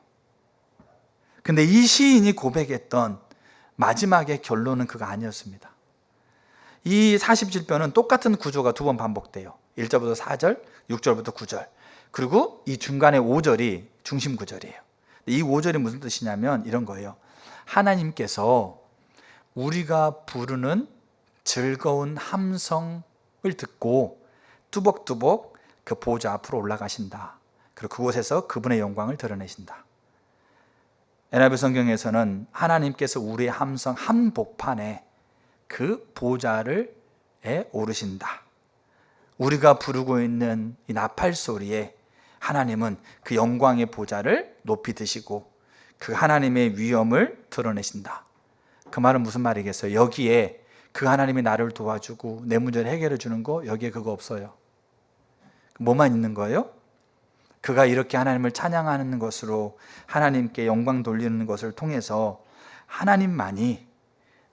근데 이 시인이 고백했던 마지막의 결론은 그거 아니었습니다. 이 47편은 똑같은 구조가 두 번 반복돼요. 1절부터 4절, 6절부터 9절, 그리고 이 중간에 5절이 중심 구절이에요. 이 5절이 무슨 뜻이냐면 이런 거예요. 하나님께서 우리가 부르는 즐거운 함성을 듣고 뚜벅뚜벅 그 보좌 앞으로 올라가신다. 그리고 그곳에서 그분의 영광을 드러내신다. NIV 성경에서는 하나님께서 우리의 함성 한복판에 그 보좌를 오르신다. 우리가 부르고 있는 이 나팔 소리에 하나님은 그 영광의 보좌를 높이 드시고 그 하나님의 위엄을 드러내신다. 그 말은 무슨 말이겠어요? 여기에 그 하나님이 나를 도와주고 내 문제를 해결해 주는 거, 여기에 그거 없어요. 뭐만 있는 거예요? 그가 이렇게 하나님을 찬양하는 것으로 하나님께 영광 돌리는 것을 통해서 하나님만이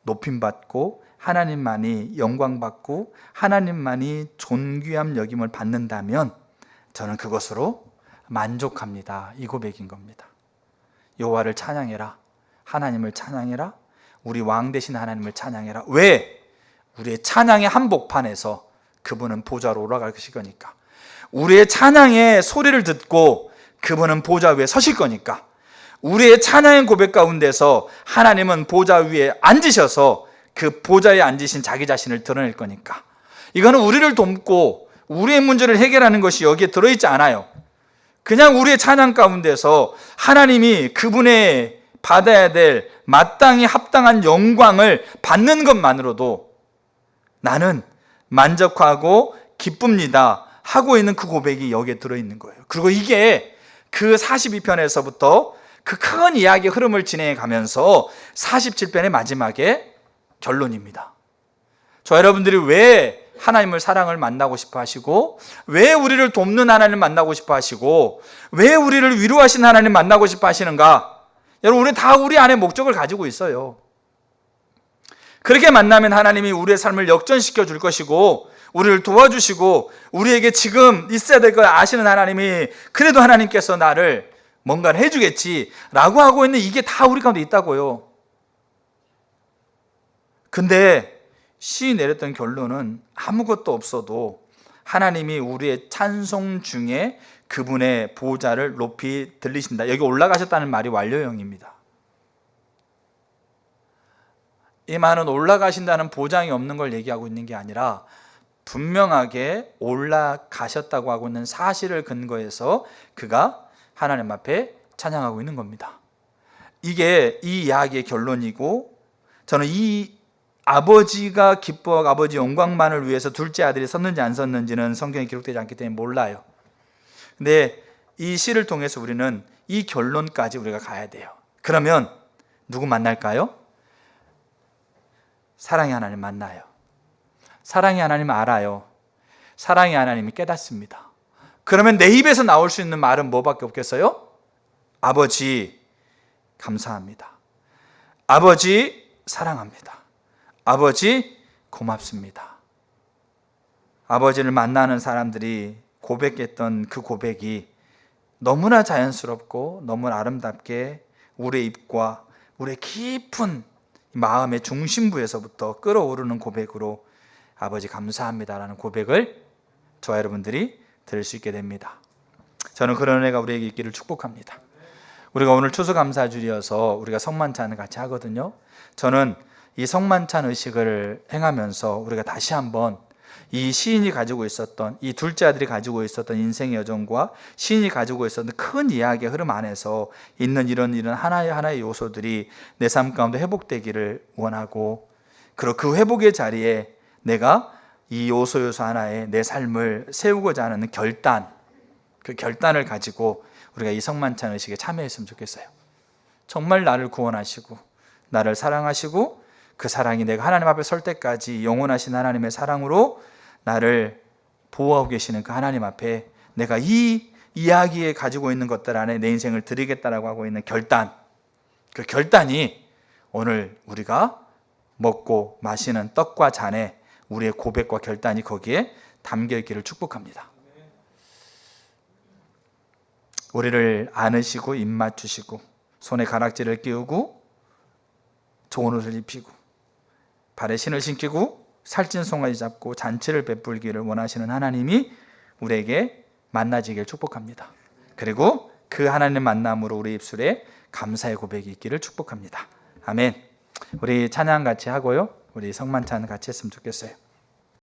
높임받고 하나님만이 영광받고 하나님만이 존귀함 여김을 받는다면 저는 그것으로 만족합니다. 이 고백인 겁니다. 여호와를 찬양해라. 하나님을 찬양해라. 우리 왕 되신 하나님을 찬양해라. 왜? 우리의 찬양의 한복판에서 그분은 보좌로 올라갈 것이니까. 우리의 찬양의 소리를 듣고 그분은 보좌 위에 서실 거니까. 우리의 찬양의 고백 가운데서 하나님은 보좌 위에 앉으셔서 그 보좌에 앉으신 자기 자신을 드러낼 거니까. 이거는 우리를 돕고 우리의 문제를 해결하는 것이 여기에 들어있지 않아요. 그냥 우리의 찬양 가운데서 하나님이 그분의 받아야 될 마땅히 합당한 영광을 받는 것만으로도 나는 만족하고 기쁩니다 하고 있는 그 고백이 여기에 들어있는 거예요. 그리고 이게 그 42편에서부터 그 큰 이야기의 흐름을 진행해 가면서 47편의 마지막에 결론입니다. 저 여러분들이 왜 하나님을 사랑을 만나고 싶어 하시고, 왜 우리를 돕는 하나님을 만나고 싶어 하시고, 왜 우리를 위로하신 하나님을 만나고 싶어 하시는가? 여러분, 우리는 다 우리 안에 목적을 가지고 있어요. 그렇게 만나면 하나님이 우리의 삶을 역전시켜 줄 것이고 우리를 도와주시고 우리에게 지금 있어야 될 걸 아시는 하나님이, 그래도 하나님께서 나를 뭔가를 해주겠지라고 하고 있는 이게 다 우리 가운데 있다고요. 근데 시인이 내렸던 결론은 아무것도 없어도 하나님이 우리의 찬송 중에 그분의 보좌를 높이 들리신다. 여기 올라가셨다는 말이 완료형입니다. 이 말은 올라가신다는 보장이 없는 걸 얘기하고 있는 게 아니라 분명하게 올라가셨다고 하고 있는 사실을 근거해서 그가 하나님 앞에 찬양하고 있는 겁니다. 이게 이 이야기의 결론이고, 저는 이 아버지가 기뻐하고 아버지 영광만을 위해서 둘째 아들이 섰는지 안 섰는지는 성경에 기록되지 않기 때문에 몰라요. 근데 이 시를 통해서 우리는 이 결론까지 우리가 가야 돼요. 그러면 누구 만날까요? 사랑의 하나님 만나요. 사랑의 하나님 알아요. 사랑의 하나님이 깨닫습니다. 그러면 내 입에서 나올 수 있는 말은 뭐밖에 없겠어요? 아버지 감사합니다. 아버지 사랑합니다. 아버지 고맙습니다. 아버지를 만나는 사람들이 고백했던 그 고백이 너무나 자연스럽고 너무나 아름답게 우리의 입과 우리의 깊은 마음의 중심부에서부터 끓어오르는 고백으로 아버지 감사합니다라는 고백을 저와 여러분들이 들을 수 있게 됩니다. 저는 그런 은혜가 우리에게 있기를 축복합니다. 우리가 오늘 추수감사주일이어서 우리가 성만찬을 같이 하거든요. 저는 이 성만찬 의식을 행하면서 우리가 다시 한번 이 시인이 가지고 있었던, 이 둘째 아들이 가지고 있었던 인생의 여정과 시인이 가지고 있었던 큰 이야기의 흐름 안에서 있는 이런 하나의 요소들이 내 삶 가운데 회복되기를 원하고, 그리고 그 회복의 자리에 내가 이 요소 하나에 내 삶을 세우고자 하는 결단, 그 결단을 가지고 우리가 이 성만찬 의식에 참여했으면 좋겠어요. 정말 나를 구원하시고 나를 사랑하시고 그 사랑이 내가 하나님 앞에 설 때까지 영원하신 하나님의 사랑으로 나를 보호하고 계시는 그 하나님 앞에 내가 이 이야기에 가지고 있는 것들 안에 내 인생을 드리겠다라고 하고 있는 결단, 그 결단이 오늘 우리가 먹고 마시는 떡과 잔에 우리의 고백과 결단이 거기에 담겨 있기를 축복합니다. 우리를 안으시고 입 맞추시고 손에 가락지를 끼우고 좋은 옷을 입히고 발에 신을 신기고 살찐 송아지 잡고 잔치를 베풀기를 원하시는 하나님이 우리에게 만나지길 축복합니다. 그리고 그 하나님 만남으로 우리 입술에 감사의 고백이 있기를 축복합니다. 아멘. 우리 찬양 같이 하고요, 우리 성만찬 같이 했으면 좋겠어요.